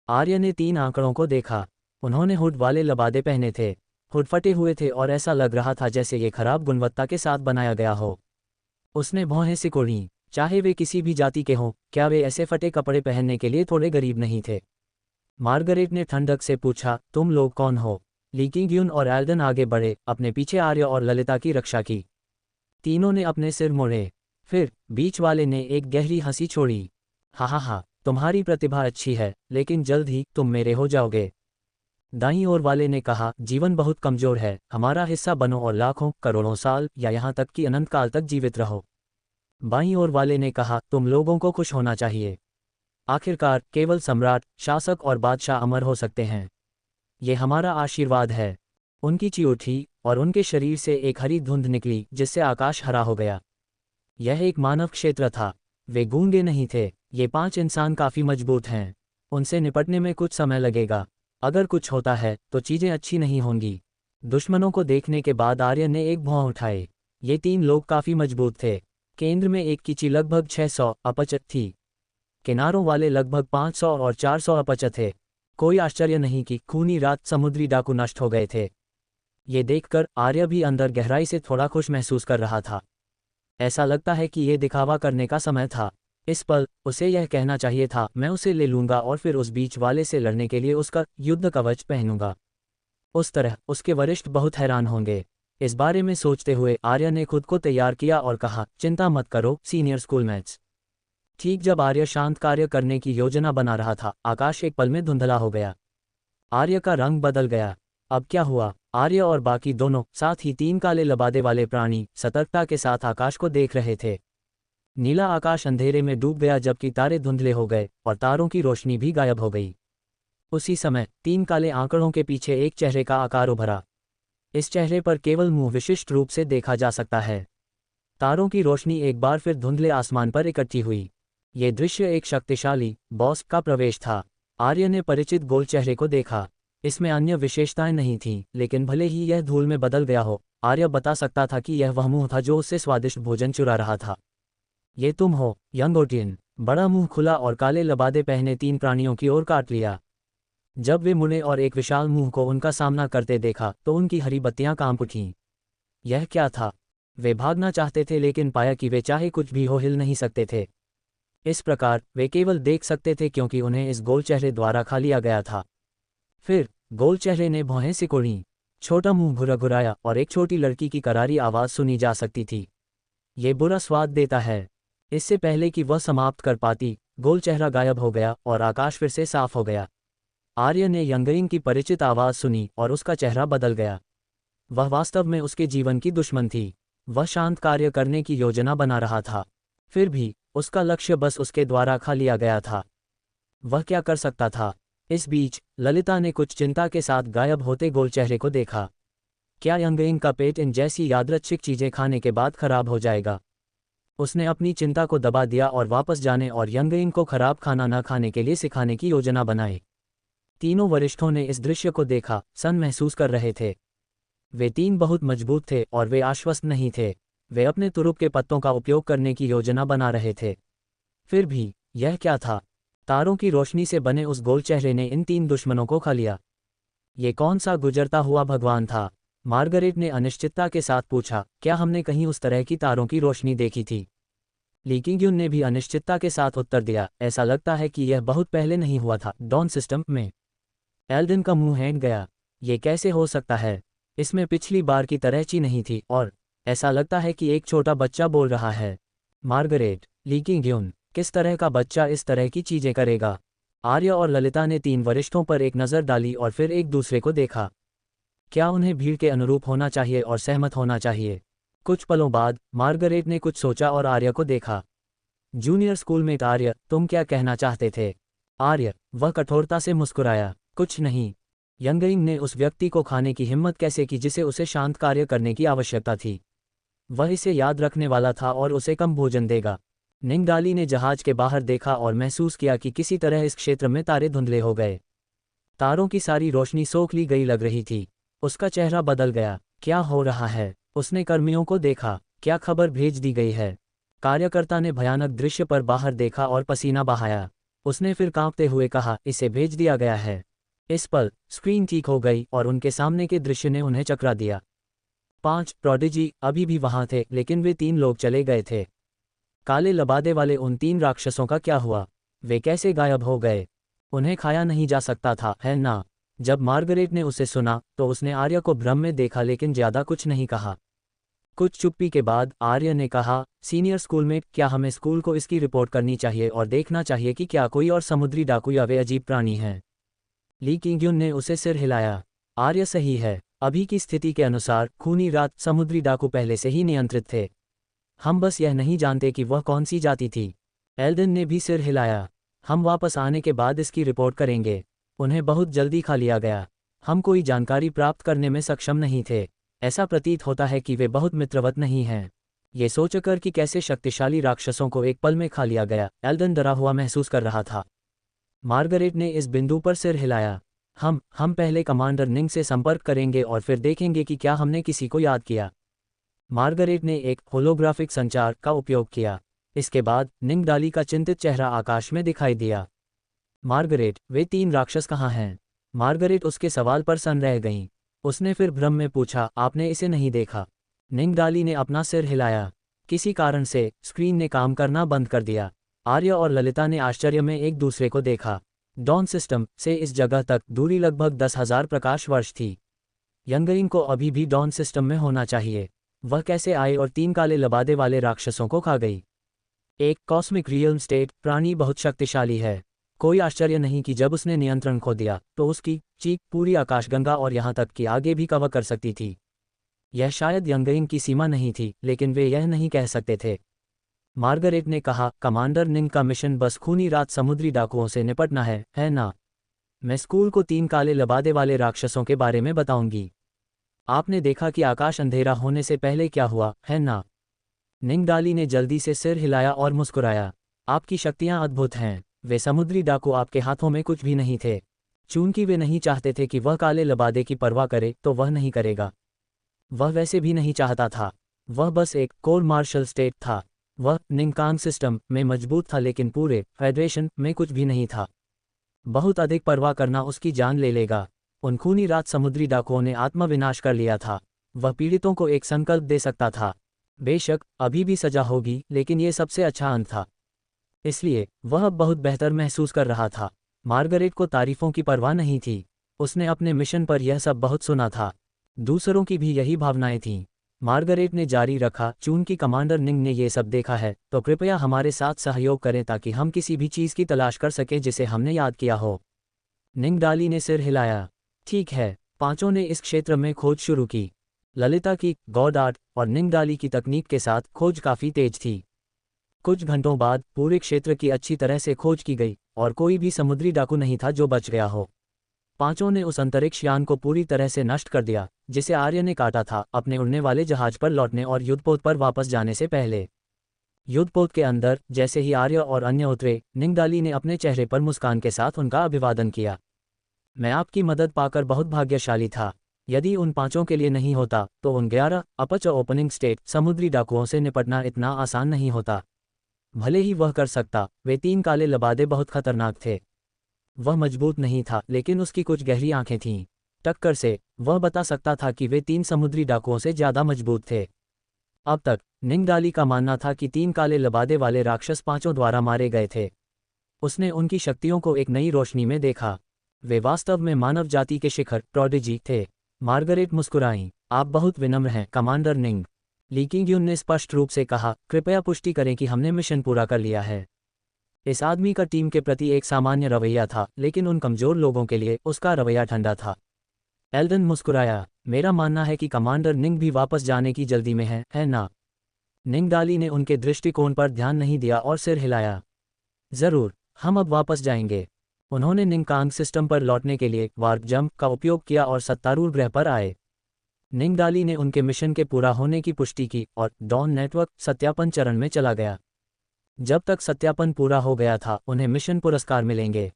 आर्य ने 3 आंकड़ों को देखा। उन्होंने हुड वाले लबादे पहने थे। हुड फटे हुए थे और ऐसा लग रहा था जैसे ये खराब गुणवत्ता के साथ बनाया गया हो। उसने भौहें सिकोड़ी। चाहे वे किसी भी जाति के हों, क्या वे ऐसे फटे कपड़े पहनने के लिए थोड़े गरीब नहीं थे? मार्गरेट ने ठंडक से पूछा, तुम लोग कौन हो? ली किंग्युन और एल्डन आगे बढ़े, अपने पीछे आर्य और ललिता की रक्षा की। तीनों ने अपने सिर मोड़े। फिर बीच वाले ने एक गहरी हंसी छोड़ी। हा, तुम्हारी प्रतिभा अच्छी है, लेकिन जल्द ही तुम मेरे हो जाओगे। दाईं ओर वाले ने कहा, जीवन बहुत कमजोर है, हमारा हिस्सा बनो और लाखों करोड़ों साल या यहाँ तक कि अनंत काल तक जीवित रहो। बाईं ओर वाले ने कहा, तुम लोगों को खुश होना चाहिए। आखिरकार केवल सम्राट, शासक और बादशाह अमर हो सकते हैं। ये हमारा आशीर्वाद है। उनकी ची उठी और उनके शरीर से एक हरी धुंध निकली जिससे आकाश हरा हो गया। यह एक मानव क्षेत्र था। वे गूंगे नहीं थे। ये 5 इंसान काफी मजबूत हैं। उनसे निपटने में कुछ समय लगेगा। अगर कुछ होता है तो चीजें अच्छी नहीं होंगी। दुश्मनों को देखने के बाद आर्य ने एक भौं उठाए। ये 3 लोग काफी मजबूत थे। केंद्र में एक की ची लगभग 600 अपचत थी। किनारों वाले लगभग 500 और 400 अपचत थे। कोई आश्चर्य नहीं कि खूनी रात समुद्री डाकू नष्ट हो गए थे। ये देखकर आर्य भी अंदर गहराई से थोड़ा खुश महसूस कर रहा था। ऐसा लगता है कि ये दिखावा करने का समय था। इस पल उसे यह कहना चाहिए था, मैं उसे ले लूंगा और फिर उस बीच वाले से लड़ने के लिए उसका युद्ध कवच पहनूंगा। उस तरह उसके वरिष्ठ बहुत हैरान होंगे। इस बारे में सोचते हुए आर्य ने खुद को तैयार किया और कहा, चिंता मत करो सीनियर स्कूल मैट्स। ठीक जब आर्य शांत कार्य करने की योजना बना रहा था, आकाश एक पल में धुंधला हो गया। आर्य का रंग बदल गया। अब क्या हुआ? आर्य और बाकी दोनों, साथ ही 3 काले लबादे वाले प्राणी, सतर्कता के साथ आकाश को देख रहे थे। नीला आकाश अंधेरे में डूब गया जबकि तारे धुंधले हो गए और तारों की रोशनी भी गायब हो गई। उसी समय 3 काले आंकड़ों के पीछे एक चेहरे का आकार उभरा। इस चेहरे पर केवल मुंह विशिष्ट रूप से देखा जा सकता है। तारों की रोशनी एक बार फिर धुंधले आसमान पर इकट्ठी हुई। ये दृश्य एक शक्तिशाली बॉस का प्रवेश था। आर्य ने परिचित गोल चेहरे को देखा। इसमें अन्य विशेषताएं नहीं थीं, लेकिन भले ही यह धूल में बदल गया हो, आर्य बता सकता था कि यह वह मुंह था जो उससे स्वादिष्ट भोजन चुरा रहा था। ये तुम हो, यंग ओटियन। बड़ा मुंह खुला और काले लबादे पहने 3 प्राणियों की ओर काट लिया। जब वे मुड़े और एक विशाल मुंह को उनका सामना करते देखा तो उनकी हरी बत्तियां कांप उठीं। यह क्या था? वे भागना चाहते थे लेकिन पाया कि वे चाहे कुछ भी हो हिल नहीं सकते थे। इस प्रकार वे केवल देख सकते थे क्योंकि उन्हें इस गोल चेहरे द्वारा खा लिया गया था। फिर गोल चेहरे ने भौहें सिकोड़ीं, छोटा मुंह घुरघुराया और एक छोटी लड़की की करारी आवाज सुनी जा सकती थी। ये बुरा स्वाद देता है। इससे पहले कि वह समाप्त कर पाती, गोल चेहरा गायब हो गया और आकाश फिर से साफ हो गया। आर्य ने यंगइंग की परिचित आवाज सुनी और उसका चेहरा बदल गया। वह वास्तव में उसके जीवन की दुश्मन थी। वह शांत कार्य करने की योजना बना रहा था। फिर भी उसका लक्ष्य बस उसके द्वारा खा लिया गया था। वह क्या कर सकता था? इस बीच ललिता ने कुछ चिंता के साथ गायब होते गोल चेहरे को देखा। क्या यंगइंग का पेट इन जैसी यादृच्छिक चीजें खाने के बाद खराब हो जाएगा? उसने अपनी चिंता को दबा दिया और वापस जाने और यंगइंग को खराब खाना न खाने के लिए सिखाने की योजना बनाई। तीनों वरिष्ठों ने इस दृश्य को देखा, सन महसूस कर रहे थे। वे तीन बहुत मजबूत थे और वे आश्वस्त नहीं थे। वे अपने तुरुप के पत्तों का उपयोग करने की योजना बना रहे थे। फिर भी यह क्या था? तारों की रोशनी से बने उस गोल चेहरे ने इन तीन दुश्मनों को खा लिया। ये कौन सा गुजरता हुआ भगवान था? मार्गरेट ने अनिश्चितता के साथ पूछा, क्या हमने कहीं उस तरह की तारों की रोशनी देखी थी? ली किंगयुन ने भी अनिश्चितता के साथ उत्तर दिया, ऐसा लगता है कि यह बहुत पहले नहीं हुआ था, डॉन सिस्टम में। एल्डन का मुंह हैंग गया। ये कैसे हो सकता है? इसमें पिछली बार की तरह ची नहीं थी और ऐसा लगता है कि एक छोटा बच्चा बोल रहा है। मार्गरेट, ली किंगयुन, किस तरह का बच्चा इस तरह की चीजें करेगा? आर्य और ललिता ने तीन वरिष्ठों पर एक नज़र डाली और फिर एक दूसरे को देखा। क्या उन्हें भीड़ के अनुरूप होना चाहिए और सहमत होना चाहिए? कुछ पलों बाद मार्गरेट ने कुछ सोचा और आर्य को देखा। जूनियर स्कूल में आर्य, तुम क्या कहना चाहते थे? आर्य, वह कठोरता से मुस्कुराया, कुछ नहीं। यंगइंग ने उस व्यक्ति को खाने की हिम्मत कैसे की जिसे उसे शांत कार्य करने की आवश्यकता थी? वह इसे याद रखने वाला था और उसे कम भोजन देगा। निंगडाली ने जहाज के बाहर देखा और महसूस किया कि किसी तरह इस क्षेत्र में तारे धुंधले हो गए। तारों की सारी रोशनी सोख ली गई लग रही थी। उसका चेहरा बदल गया। क्या हो रहा है? उसने कर्मियों को देखा। क्या खबर भेज दी गई है? कार्यकर्ता ने भयानक दृश्य पर बाहर देखा और पसीना बहाया। उसने फिर कांपते हुए कहा, इसे भेज दिया गया है। इस पल स्क्रीन ठीक हो गई और उनके सामने के दृश्य ने उन्हें चकरा दिया। 5 प्रोडिजी अभी भी वहां थे, लेकिन वे 3 लोग चले गए थे। काले लबादे वाले उन 3 राक्षसों का क्या हुआ? वे कैसे गायब हो गए? उन्हें खाया नहीं जा सकता था, है ना? जब मार्गरेट ने उसे सुना तो उसने आर्य को भ्रम में देखा लेकिन ज्यादा कुछ नहीं कहा। कुछ चुप्पी के बाद आर्य ने कहा, सीनियर स्कूल में, क्या हमें स्कूल को इसकी रिपोर्ट करनी चाहिए और देखना चाहिए कि क्या कोई और समुद्री डाकू या वे अजीब प्राणी हैं? ली किंगयुन ने उसे सिर हिलाया। आर्य सही है। अभी की स्थिति के अनुसार खूनी रात समुद्री डाकू पहले से ही नियंत्रित थे। हम बस यह नहीं जानते कि वह कौन सी जाति थी। एल्डन ने भी सिर हिलाया। हम वापस आने के बाद इसकी रिपोर्ट करेंगे। उन्हें बहुत जल्दी खा लिया गया। हम कोई जानकारी प्राप्त करने में सक्षम नहीं थे। ऐसा प्रतीत होता है कि वे बहुत मित्रवत नहीं हैं। ये सोचकर कि कैसे शक्तिशाली राक्षसों को एक पल में खा लिया गया, एल्डन डरा हुआ महसूस कर रहा था। मार्गरेट ने इस बिंदु पर सिर हिलाया। हम पहले कमांडर निंग से संपर्क करेंगे और फिर देखेंगे कि क्या हमने किसी को याद किया। मार्गरेट ने एक होलोग्राफिक संचार का उपयोग किया। इसके बाद निंगडाली का चिंतित चेहरा आकाश में दिखाई दिया। मार्गरेट, वे 3 राक्षस कहाँ हैं? मार्गरेट उसके सवाल पर सन रह गईं। उसने फिर भ्रम में पूछा, आपने इसे नहीं देखा? निंगडाली ने अपना सिर हिलाया। किसी कारण से स्क्रीन ने काम करना बंद कर दिया। आर्य और ललिता ने आश्चर्य में एक दूसरे को देखा। डॉन सिस्टम से इस जगह तक दूरी लगभग 10,000 प्रकाश वर्ष थी। यंगइंग को अभी भी डॉन सिस्टम में होना चाहिए। वह कैसे आए और 3 काले लबादे वाले राक्षसों को खा गई? एक कॉस्मिक रियल्म स्टेट प्राणी बहुत शक्तिशाली है। कोई आश्चर्य नहीं कि जब उसने नियंत्रण खो दिया तो उसकी चीख पूरी आकाशगंगा और यहाँ तक कि आगे भी कवर कर सकती थी। यह शायद यंगइंग की सीमा नहीं थी, लेकिन वे यह नहीं कह सकते थे। मार्गरेट ने कहा, कमांडर निंग का मिशन बस खूनी रात समुद्री डाकुओं से निपटना है ना? मैं स्कूल को 3 काले लबादे वाले राक्षसों के बारे में बताऊंगी। आपने देखा कि आकाश अंधेरा होने से पहले क्या हुआ, है ना? निंगडाली ने जल्दी से सिर हिलाया और मुस्कुराया। आपकी शक्तियां अद्भुत हैं। वे समुद्री डाकू आपके हाथों में कुछ भी नहीं थे। चूंकि वे नहीं चाहते थे कि वह काले लबादे की परवाह करे तो वह नहीं करेगा। वह वैसे भी नहीं चाहता था। वह बस एक कोर मार्शल स्टेट था। वह निंगकांग सिस्टम में मजबूत था लेकिन पूरे फेडरेशन में कुछ भी नहीं था। बहुत अधिक परवाह करना उसकी जान ले लेगा। उन खूनी रात समुद्री डाकुओं ने आत्मविनाश कर लिया था। वह पीड़ितों को एक संकल्प दे सकता था। बेशक अभी भी सजा होगी, लेकिन ये सबसे अच्छा अंत था। इसलिए वह अब बहुत बेहतर महसूस कर रहा था। मार्गरेट को तारीफों की परवाह नहीं थी। उसने अपने मिशन पर यह सब बहुत सुना था। दूसरों की भी यही भावनाएं थीं। मार्गरेट ने जारी रखा, चूंकि कमांडर निंग ने ये सब देखा है तो कृपया हमारे साथ सहयोग करें ताकि हम किसी भी चीज़ की तलाश कर सकें जिसे हमने याद किया हो। निंगडाली ने सिर हिलाया। ठीक है। 5 ने इस क्षेत्र में खोज शुरू की। ललिता की गॉड आर्ट और निंगडाली की तकनीक के साथ खोज काफ़ी तेज थी। कुछ घंटों बाद पूरे क्षेत्र की अच्छी तरह से खोज की गई और कोई भी समुद्री डाकू नहीं था जो बच गया हो। पांचों ने उस अंतरिक्ष यान को पूरी तरह से नष्ट कर दिया जिसे आर्य ने काटा था अपने उड़ने वाले जहाज पर लौटने और युद्धपोत पर वापस जाने से पहले। युद्धपोत के अंदर जैसे ही आर्य और अन्य उतरे, निंगदाली ने अपने चेहरे पर मुस्कान के साथ उनका अभिवादन किया। मैं आपकी मदद पाकर बहुत भाग्यशाली था। यदि उन पांचों के लिए नहीं होता तो उन 11 अपच ओपनिंग स्टेट समुद्री डाकुओं से निपटना इतना आसान नहीं होता। भले ही वह कर सकता, वे 3 काले लबादे बहुत खतरनाक थे। वह मजबूत नहीं था लेकिन उसकी कुछ गहरी आंखें थीं। टक्कर से वह बता सकता था कि वे 3 समुद्री डाकुओं से ज़्यादा मजबूत थे। अब तक निंगदाली का मानना था कि 3 काले लबादे वाले राक्षस पांचों द्वारा मारे गए थे। उसने उनकी शक्तियों को एक नई रोशनी में देखा। वे वास्तव में मानव जाति के शिखर प्रोडिजी थे। मार्गरेट मुस्कुराईं। आप बहुत विनम्र हैं कमांडर निंग। ली किंगयुन ने स्पष्ट रूप से कहा, कृपया पुष्टि करें कि हमने मिशन पूरा कर लिया है। इस आदमी का टीम के प्रति एक सामान्य रवैया था लेकिन उन कमजोर लोगों के लिए उसका रवैया ठंडा था। एल्डन मुस्कुराया, मेरा मानना है कि कमांडर निंग भी वापस जाने की जल्दी में है ना? निंगदाली ने उनके दृष्टिकोण पर ध्यान नहीं दिया और सिर हिलाया। जरूर, हम अब वापस जाएंगे। उन्होंने निंगकांग सिस्टम पर लौटने के लिए वार्प जंप का उपयोग किया और सत्तारूढ़ ग्रह पर आए। निंगदाली ने उनके मिशन के पूरा होने की पुष्टि की और डॉन नेटवर्क सत्यापन चरण में चला गया। जब तक सत्यापन पूरा हो गया था उन्हें मिशन पुरस्कार मिलेंगे।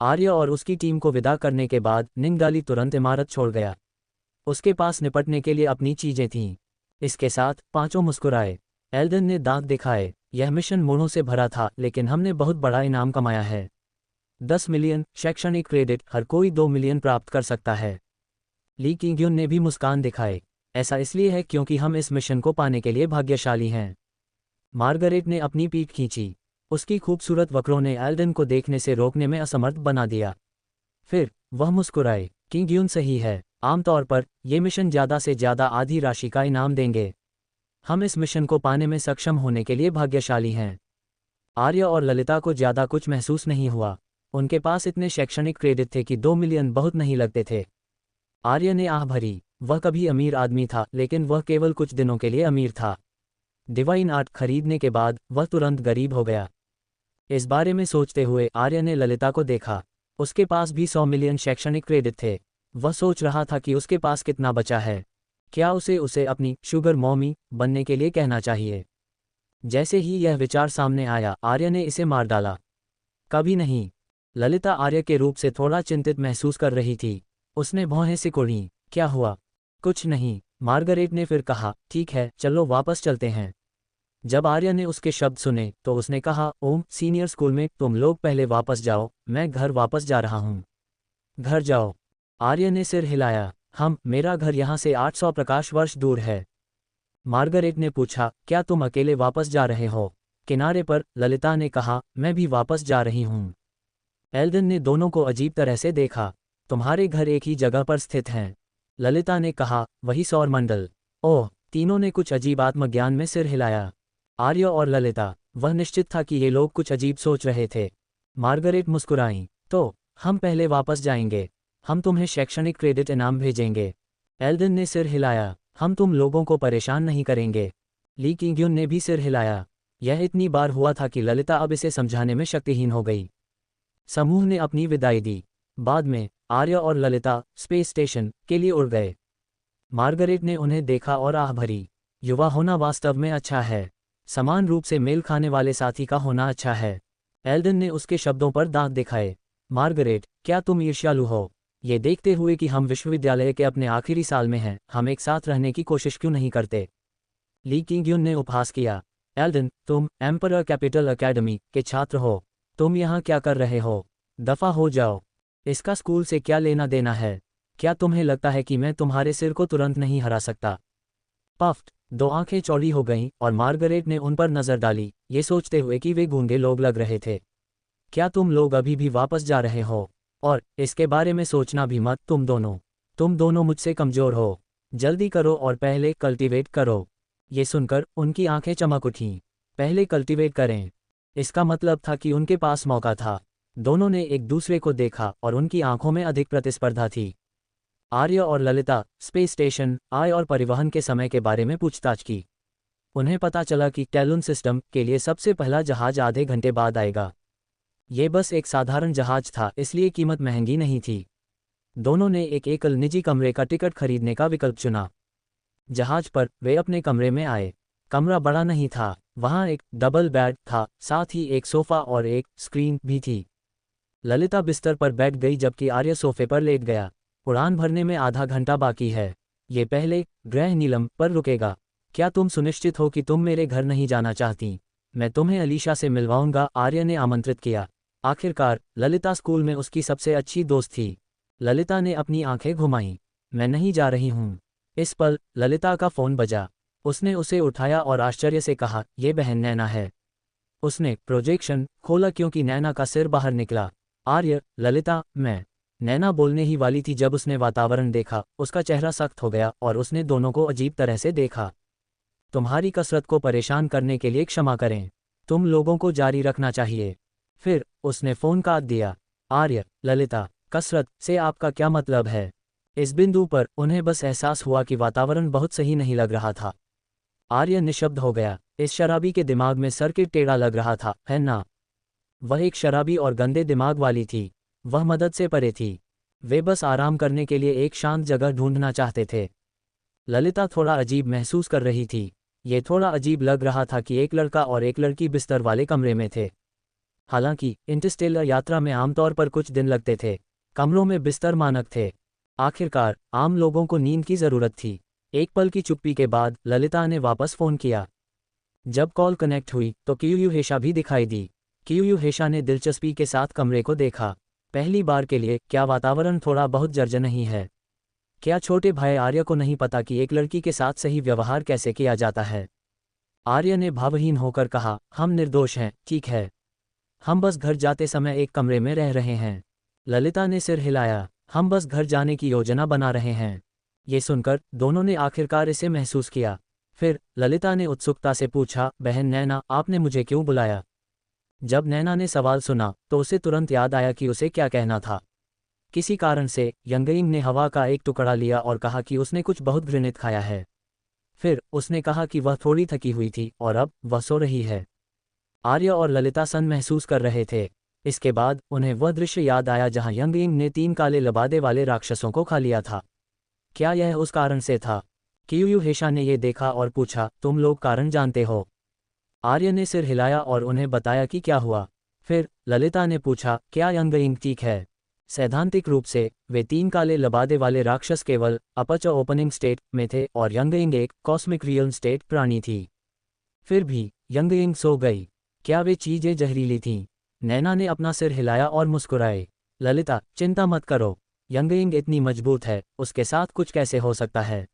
आर्य और उसकी टीम को विदा करने के बाद निंगदाली तुरंत इमारत छोड़ गया। उसके पास निपटने के लिए अपनी चीजें थीं। इसके साथ पांचों मुस्कुराए। एल्डन ने दांत दिखाए, यह मिशन मोड़ों से भरा था लेकिन हमने बहुत बड़ा इनाम कमाया है। 10 मिलियन शैक्षणिक क्रेडिट, हर कोई 2 मिलियन प्राप्त कर सकता है। ली किंगयुन ने भी मुस्कान दिखाए, ऐसा इसलिए है क्योंकि हम इस मिशन को पाने के लिए भाग्यशाली हैं। मार्गरेट ने अपनी पीठ खींची। उसकी खूबसूरत वक्रों ने एल्डन को देखने से रोकने में असमर्थ बना दिया। फिर वह मुस्कुराए, किंगयुन सही है, आमतौर पर ये मिशन ज़्यादा से ज़्यादा आधी राशि का इनाम देंगे। हम इस मिशन को पाने में सक्षम होने के लिए भाग्यशाली हैं। आर्य और ललिता को ज़्यादा कुछ महसूस नहीं हुआ। उनके पास इतने शैक्षणिक क्रेडिट थे कि 2 मिलियन बहुत नहीं लगते थे। आर्य ने आह भरी। वह कभी अमीर आदमी था लेकिन वह केवल कुछ दिनों के लिए अमीर था। डिवाइन आर्ट खरीदने के बाद वह तुरंत गरीब हो गया। इस बारे में सोचते हुए आर्य ने ललिता को देखा। उसके पास भी 100 मिलियन शैक्षणिक क्रेडिट थे। वह सोच रहा था कि उसके पास कितना बचा है। क्या उसे अपनी शुगर मॉमी बनने के लिए कहना चाहिए? जैसे ही यह विचार सामने आया आर्य ने इसे मार डाला। कभी नहीं। ललिता आर्य के रूप से थोड़ा चिंतित महसूस कर रही थी। उसने भौहें सिकुड़ी। क्या हुआ? कुछ नहीं, मार्गरेट ने फिर कहा, ठीक है चलो वापस चलते हैं। जब आर्य ने उसके शब्द सुने तो उसने कहा, ओम सीनियर स्कूल में तुम लोग पहले वापस जाओ, मैं घर वापस जा रहा हूँ। घर जाओ? आर्य ने सिर हिलाया। मेरा घर यहाँ से 800 प्रकाश वर्ष दूर है। मार्गरेट ने पूछा, क्या तुम अकेले वापस जा रहे हो? किनारे पर ललिता ने कहा, मैं भी वापस जा रही हूँ। एल्डन ने दोनों को अजीब तरह से देखा। तुम्हारे घर एक ही जगह पर स्थित हैं। ललिता ने कहा, वही सौरमंडल। ओह, तीनों ने कुछ अजीब आत्मज्ञान में सिर हिलाया। आर्य और ललिता, वह निश्चित था कि ये लोग कुछ अजीब सोच रहे थे। मार्गरेट मुस्कुराईं, तो हम पहले वापस जाएंगे। हम तुम्हें शैक्षणिक क्रेडिट इनाम भेजेंगे। एल्डन ने सिर हिलाया, हम तुम लोगों को परेशान नहीं करेंगे। ली किंगयुन ने भी सिर हिलाया। यह इतनी बार हुआ था कि ललिता अब इसे समझाने में शक्तिहीन हो गई। समूह ने अपनी विदाई दी। बाद में आर्य और ललिता स्पेस स्टेशन के लिए उड़ गए। मार्गरेट ने उन्हें देखा और आह भरी। युवा होना वास्तव में अच्छा है। समान रूप से मेल खाने वाले साथी का होना अच्छा है। एल्डन ने उसके शब्दों पर दांत दिखाए। मार्गरेट, क्या तुम ईर्ष्यालु हो? ये देखते हुए कि हम विश्वविद्यालय के अपने आखिरी साल में हैं, हम एक साथ रहने की कोशिश क्यों नहीं करते? ली किंगयुन ने उपहास किया। एल्डन, तुम एम्परर कैपिटल एकेडमी के छात्र हो। तुम यहाँ क्या कर रहे हो? दफा हो जाओ। इसका स्कूल से क्या लेना देना है? क्या तुम्हें लगता है कि मैं तुम्हारे सिर को तुरंत नहीं हरा सकता? पफ्ट, 2 आंखें चौड़ी हो गईं और मार्गरेट ने उन पर नजर डाली, ये सोचते हुए कि वे गूंगे लोग लग रहे थे। क्या तुम लोग अभी भी वापस जा रहे हो? और इसके बारे में सोचना भी मत, तुम दोनों मुझसे कमजोर हो। जल्दी करो और पहले कल्टीवेट करो। ये सुनकर उनकी आंखें चमक उठीं। पहले कल्टीवेट करें? इसका मतलब था कि उनके पास मौका था। दोनों ने एक दूसरे को देखा और उनकी आंखों में अधिक प्रतिस्पर्धा थी। आर्य और ललिता स्पेस स्टेशन आए और परिवहन के समय के बारे में पूछताछ की। उन्हें पता चला कि टैलुन सिस्टम के लिए सबसे पहला जहाज आधे घंटे बाद आएगा। ये बस एक साधारण जहाज था, इसलिए कीमत महंगी नहीं थी। दोनों ने एक एकल निजी कमरे का टिकट खरीदने का विकल्प चुना। जहाज पर वे अपने कमरे में आए। कमरा बड़ा नहीं था, वहाँ एक डबल बेड था, साथ ही एक सोफा और एक स्क्रीन भी थी। ललिता बिस्तर पर बैठ गई जबकि आर्य सोफे पर लेट गया। उड़ान भरने में आधा घंटा बाकी है। ये पहले ग्रह नीलम पर रुकेगा। क्या तुम सुनिश्चित हो कि तुम मेरे घर नहीं जाना चाहती? मैं तुम्हें अलीशा से मिलवाऊंगा, आर्य ने आमंत्रित किया। आखिरकार ललिता स्कूल में उसकी सबसे अच्छी दोस्त थी। ललिता ने अपनी आंखें घुमाईं। मैं नहीं जा रही हूँ। इस पल ललिता का फ़ोन बजा। उसने उसे उठाया और आश्चर्य से कहा, यह बहन नैना है। उसने प्रोजेक्शन खोला क्योंकि नैना का सिर बाहर निकला। आर्य, ललिता, मैं। नैना बोलने ही वाली थी जब उसने वातावरण देखा। उसका चेहरा सख्त हो गया और उसने दोनों को अजीब तरह से देखा। तुम्हारी कसरत को परेशान करने के लिए क्षमा करें। तुम लोगों को जारी रखना चाहिए। फिर उसने फ़ोन काट दिया। आर्य, ललिता, कसरत से आपका क्या मतलब है? इस बिंदु पर उन्हें बस एहसास हुआ कि वातावरण बहुत सही नहीं लग रहा था। आर्य निशब्द हो गया। इस शराबी के दिमाग में सर्किट टेढ़ा लग रहा था, है ना? वह एक शराबी और गंदे दिमाग वाली थी। वह मदद से परे थी। वे बस आराम करने के लिए एक शांत जगह ढूंढना चाहते थे। ललिता थोड़ा अजीब महसूस कर रही थी। ये थोड़ा अजीब लग रहा था कि एक लड़का और एक लड़की बिस्तर वाले कमरे में थे। हालांकि इंटरस्टेलर यात्रा में आमतौर पर कुछ दिन लगते थे। कमरों में बिस्तर मानक थे। आखिरकार आम लोगों को नींद की ज़रूरत थी। एक पल की चुप्पी के बाद ललिता ने वापस फ़ोन किया। जब कॉल कनेक्ट हुई तो कियूयू हेशा भी दिखाई दी। कियूयू हेशा ने दिलचस्पी के साथ कमरे को देखा। पहली बार के लिए, क्या वातावरण थोड़ा बहुत जर्जर नहीं है? क्या छोटे भाई आर्य को नहीं पता कि एक लड़की के साथ सही व्यवहार कैसे किया जाता है? आर्य ने भावहीन होकर कहा, हम निर्दोष हैं, ठीक है। हम बस घर जाते समय एक कमरे में रह रहे हैं। ललिता ने सिर हिलाया। हम बस घर जाने की योजना बना रहे हैं। ये सुनकर दोनों ने आखिरकार इसे महसूस किया। फिर ललिता ने उत्सुकता से पूछा, बहन नैना, आपने मुझे क्यों बुलाया? जब नैना ने सवाल सुना तो उसे तुरंत याद आया कि उसे क्या कहना था। किसी कारण से यंगइंग ने हवा का एक टुकड़ा लिया और कहा कि उसने कुछ बहुत घृणित खाया है। फिर उसने कहा कि वह थोड़ी थकी हुई थी और अब वह सो रही है। आर्य और ललिता सन महसूस कर रहे थे। इसके बाद उन्हें वह दृश्य याद आया जहां यंगइंग ने 3 काले लबादे वाले राक्षसों को खा लिया था। क्या यह उस कारण से था? कियूयू हेशा ने यह देखा और पूछा, तुम लोग कारण जानते हो? आर्य ने सिर हिलाया और उन्हें बताया कि क्या हुआ। फिर ललिता ने पूछा, क्या यंगइंग ठीक है? सैद्धांतिक रूप से वे 3 काले लबादे वाले राक्षस केवल अपच ओपनिंग स्टेट में थे और यंगइंग एक कॉस्मिक रियल स्टेट प्राणी थी। फिर भी यंगइंग सो गई। क्या वे चीजें जहरीली थीं? नैना ने अपना सिर हिलाया और मुस्कुराए। ललिता, चिंता मत करो। यंगइंग इतनी मजबूत है, उसके साथ कुछ कैसे हो सकता है?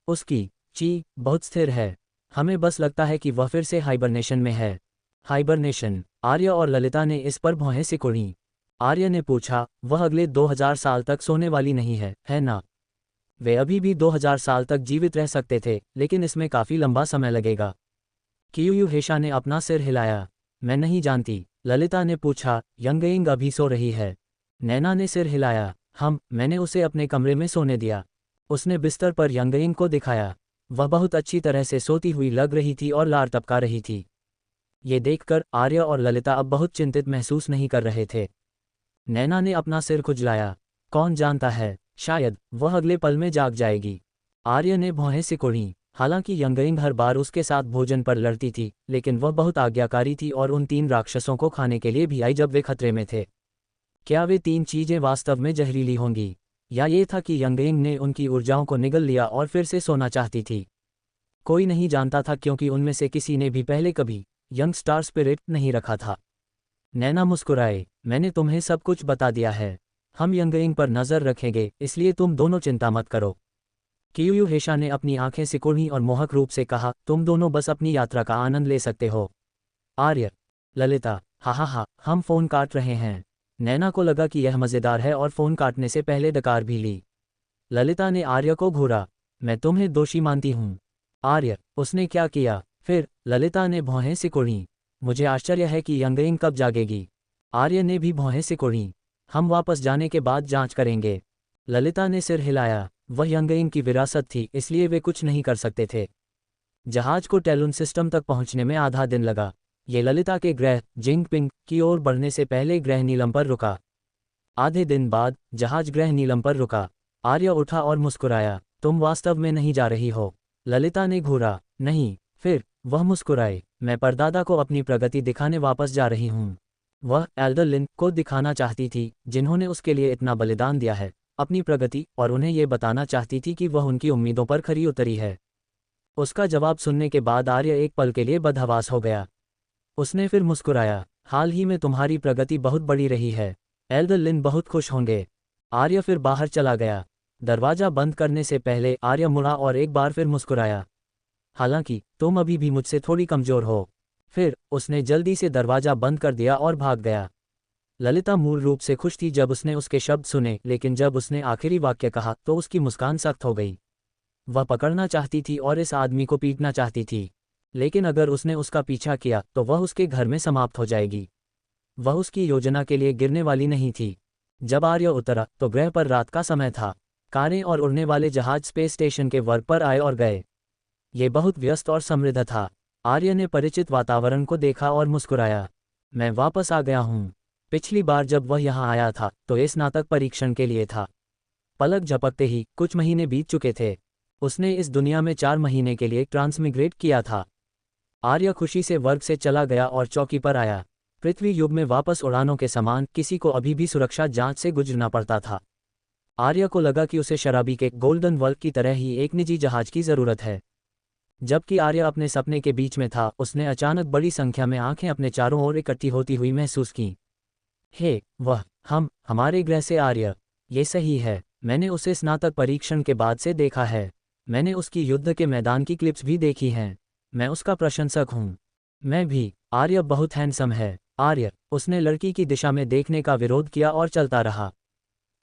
उसकी ची बहुत स्थिर है। हमें बस लगता है कि वह फिर से हाइबरनेशन में है। हाइबरनेशन? आर्य और ललिता ने इस पर भौहें सिकुड़ीं। आर्य ने पूछा, वह अगले 2000 साल तक सोने वाली नहीं है ना? वे अभी भी 2000 साल तक जीवित रह सकते थे, लेकिन इसमें काफ़ी लंबा समय लगेगा। कियूयू हेशा ने अपना सिर हिलाया। मैं नहीं जानती। ललिता ने पूछा, यंगइंग अभी सो रही है? नैना ने सिर हिलाया। मैंने उसे अपने कमरे में सोने दिया। उसने बिस्तर पर यंगइंग को दिखाया। वह बहुत अच्छी तरह से सोती हुई लग रही थी और लार टपका रही थी। ये देखकर आर्य और ललिता अब बहुत चिंतित महसूस नहीं कर रहे थे। नैना ने अपना सिर खुजलाया। कौन जानता है, शायद वह अगले पल में जाग जाएगी। आर्य ने भौहें सिकोड़ीं। हालांकि यंगइंग हर बार उसके साथ भोजन पर लड़ती थी, लेकिन वह बहुत आज्ञाकारी थी और उन 3 राक्षसों को खाने के लिए भी आई जब वे खतरे में थे। क्या वे 3 चीजें वास्तव में जहरीली होंगी? या ये था कि यंगइंग ने उनकी ऊर्जाओं को निगल लिया और फिर से सोना चाहती थी? कोई नहीं जानता था क्योंकि उनमें से किसी ने भी पहले कभी यंग स्टार स्पिरिट नहीं रखा था। नैना मुस्कुराए, मैंने तुम्हें सब कुछ बता दिया है। हम यंगइंग पर नज़र रखेंगे, इसलिए तुम दोनों चिंता मत करो। कियूयू हेशा ने अपनी आंखें सिकुड़ी और मोहक रूप से कहा, तुम दोनों बस अपनी यात्रा का आनंद ले सकते हो। आर्य, ललिता, हा, हम फ़ोन काट रहे हैं। नैना को लगा कि यह मज़ेदार है और फ़ोन काटने से पहले डकार भी ली। ललिता ने आर्य को घूरा। मैं तुम्हें दोषी मानती हूँ। आर्य, उसने क्या किया? फिर ललिता ने भौहें सिकोड़ीं। मुझे आश्चर्य है कि यंगइंग कब जागेगी। आर्य ने भी भौहें सिकोड़ीं। हम वापस जाने के बाद जांच करेंगे। ललिता ने सिर हिलाया। वह यंगइंग की विरासत थी, इसलिए वे कुछ नहीं कर सकते थे। जहाज को टैलुन सिस्टम तक पहुंचने में आधा दिन लगा। ये ललिता के ग्रह जिंगपिंग की ओर बढ़ने से पहले ग्रह नीलम पर रुका। आधे दिन बाद जहाज ग्रह नीलम पर रुका। आर्य उठा और मुस्कुराया। तुम वास्तव में नहीं जा रही हो? ललिता ने घूरा। नहीं। फिर वह मुस्कुराए। मैं परदादा को अपनी प्रगति दिखाने वापस जा रही हूँ। वह एल्डर लिन को दिखाना चाहती थी, जिन्होंने उसके लिए इतना बलिदान दिया है, अपनी प्रगति, और उन्हें ये बताना चाहती थी कि वह उनकी उम्मीदों पर खरी उतरी है। उसका जवाब सुनने के बाद आर्य एक पल के लिए बदहवास हो गया। उसने फिर मुस्कुराया। हाल ही में तुम्हारी प्रगति बहुत बड़ी रही है। एल्डर लिन बहुत खुश होंगे। आर्य फिर बाहर चला गया। दरवाजा बंद करने से पहले आर्य मुड़ा और एक बार फिर मुस्कुराया। हालांकि तुम अभी भी मुझसे थोड़ी कमजोर हो। फिर उसने जल्दी से दरवाजा बंद कर दिया और भाग गया। ललिता मूल रूप से खुश थी जब उसने उसके शब्द सुने, लेकिन जब उसने आखिरी वाक्य कहा तो उसकी मुस्कान सख्त हो गई। वह पकड़ना चाहती थी और इस आदमी को पीटना चाहती थी, लेकिन अगर उसने उसका पीछा किया तो वह उसके घर में समाप्त हो जाएगी। वह उसकी योजना के लिए गिरने वाली नहीं थी। जब आर्य उतरा तो ग्रह पर रात का समय था। कारें और उड़ने वाले जहाज स्पेस स्टेशन के वर्ग पर आए और गए। ये बहुत व्यस्त और समृद्ध था। आर्य ने परिचित वातावरण को देखा और मुस्कुराया। मैं वापस आ गया हूँ। पिछली बार जब वह यहाँ आया था तो ये स्नातक परीक्षण के लिए था। पलक झपकते ही कुछ महीने बीत चुके थे। उसने इस दुनिया में 4 महीने के लिए ट्रांसमिग्रेट किया था। आर्य खुशी से वर्ग से चला गया और चौकी पर आया। पृथ्वी युग में वापस उड़ानों के समान किसी को अभी भी सुरक्षा जांच से गुजरना पड़ता था। आर्य को लगा कि उसे शराबी के गोल्डन वर्ल्ड की तरह ही एक निजी जहाज की जरूरत है। जबकि आर्य अपने सपने के बीच में था, उसने अचानक बड़ी संख्या में आंखें अपने चारों ओर इकट्ठी होती हुई महसूस की। हे वह, हमारे ग्रह से आर्य। ये सही है। मैंने उसे स्नातक परीक्षण के बाद से देखा है। मैंने उसकी युद्ध के मैदान की क्लिप्स भी देखी हैं। मैं उसका प्रशंसक हूँ। मैं भी। आर्य बहुत हैंडसम है। आर्य। उसने लड़की की दिशा में देखने का विरोध किया और चलता रहा।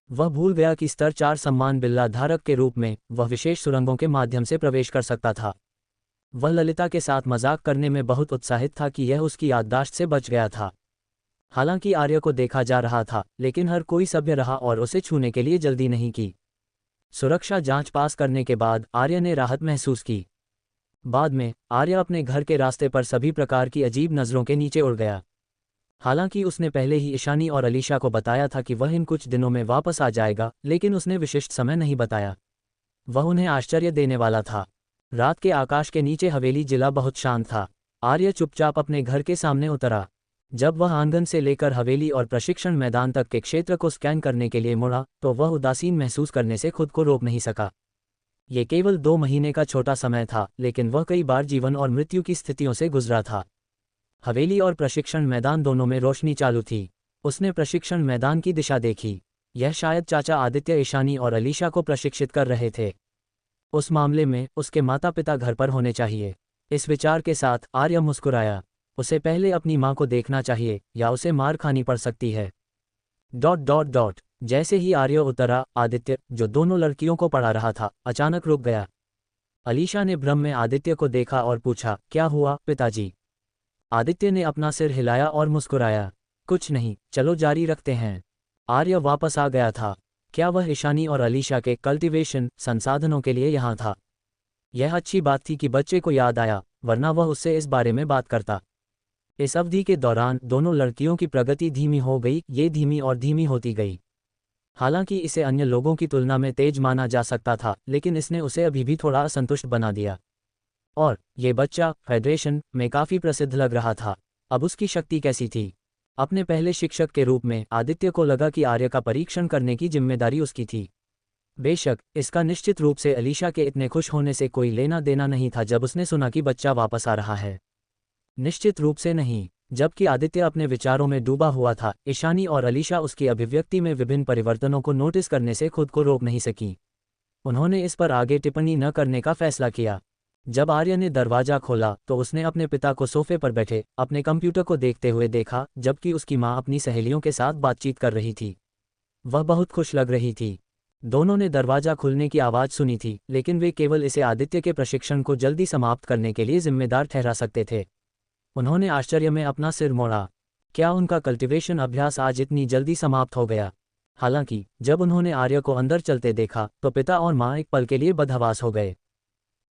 वह भूल गया कि स्तर 4 सम्मान बिल्ला धारक के रूप में वह विशेष सुरंगों के माध्यम से प्रवेश कर सकता था। वह ललिता के साथ मजाक करने में बहुत उत्साहित था कि यह उसकी याददाश्त से बच गया था। हालांकि आर्य को देखा जा रहा था, लेकिन हर कोई सभ्य रहा और उसे छूने के लिए जल्दी नहीं की। सुरक्षा जांच पास करने के बाद आर्य ने राहत महसूस की। बाद में आर्य अपने घर के रास्ते पर सभी प्रकार की अजीब नज़रों के नीचे उड़ गया। हालांकि उसने पहले ही ईशानी और अलीशा को बताया था कि वह इन कुछ दिनों में वापस आ जाएगा, लेकिन उसने विशिष्ट समय नहीं बताया। वह उन्हें आश्चर्य देने वाला था। रात के आकाश के नीचे हवेली जिला बहुत शांत था। आर्य चुपचाप अपने घर के सामने उतरा। जब वह आंगन से लेकर हवेली और प्रशिक्षण मैदान तक के क्षेत्र को स्कैन करने के लिए मुड़ा तो वह उदासीन महसूस करने से खुद को रोक नहीं सका। ये केवल 2 महीने का छोटा समय था, लेकिन वह कई बार जीवन और मृत्यु की स्थितियों से गुजरा था। हवेली और प्रशिक्षण मैदान दोनों में रोशनी चालू थी। उसने प्रशिक्षण मैदान की दिशा देखी। यह शायद चाचा आदित्य ईशानी और अलीशा को प्रशिक्षित कर रहे थे। उस मामले में उसके माता पिता घर पर होने चाहिए। इस विचार के साथ आर्य मुस्कुराया। उसे पहले अपनी माँ को देखना चाहिए या उसे मार खानी पड़ सकती है। ... जैसे ही आर्य उतरा, आदित्य, जो दोनों लड़कियों को पढ़ा रहा था, अचानक रुक गया। अलीशा ने भ्रम में आदित्य को देखा और पूछा, क्या हुआ पिताजी? आदित्य ने अपना सिर हिलाया और मुस्कुराया। कुछ नहीं, चलो जारी रखते हैं। आर्य वापस आ गया था। क्या वह ईशानी और अलीशा के कल्टीवेशन संसाधनों के लिए यहाँ था? यह अच्छी बात थी कि बच्चे को याद आया, वरना वह उससे इस बारे में बात करता। इस अवधि के दौरान दोनों लड़कियों की प्रगति धीमी हो गई, ये धीमी और धीमी होती गई। हालांकि इसे अन्य लोगों की तुलना में तेज माना जा सकता था, लेकिन इसने उसे अभी भी थोड़ा असंतुष्ट बना दिया। और ये बच्चा फेडरेशन में काफी प्रसिद्ध लग रहा था। अब उसकी शक्ति कैसी थी? अपने पहले शिक्षक के रूप में आदित्य को लगा कि आर्य का परीक्षण करने की जिम्मेदारी उसकी थी। बेशक इसका निश्चित रूप से अलीशा के इतने खुश होने से कोई लेना देना नहीं था जब उसने सुना कि बच्चा वापस आ रहा है। निश्चित रूप से नहीं। जबकि आदित्य अपने विचारों में डूबा हुआ था, ईशानी और अलीशा उसकी अभिव्यक्ति में विभिन्न परिवर्तनों को नोटिस करने से खुद को रोक नहीं सकी। उन्होंने इस पर आगे टिप्पणी न करने का फैसला किया। जब आर्य ने दरवाजा खोला तो उसने अपने पिता को सोफे पर बैठे अपने कंप्यूटर को देखते हुए देखा, जबकि उसकी माँ अपनी सहेलियों के साथ बातचीत कर रही थी। वह बहुत खुश लग रही थी। दोनों ने दरवाजा खुलने की आवाज़ सुनी थी, लेकिन वे केवल इसे आदित्य के प्रशिक्षण को जल्दी समाप्त करने के लिए जिम्मेदार ठहरा सकते थे। उन्होंने आश्चर्य में अपना सिर मोड़ा। क्या उनका कल्टीवेशन अभ्यास आज इतनी जल्दी समाप्त हो गया? हालांकि जब उन्होंने आर्य को अंदर चलते देखा तो पिता और माँ एक पल के लिए बदहवास हो गए।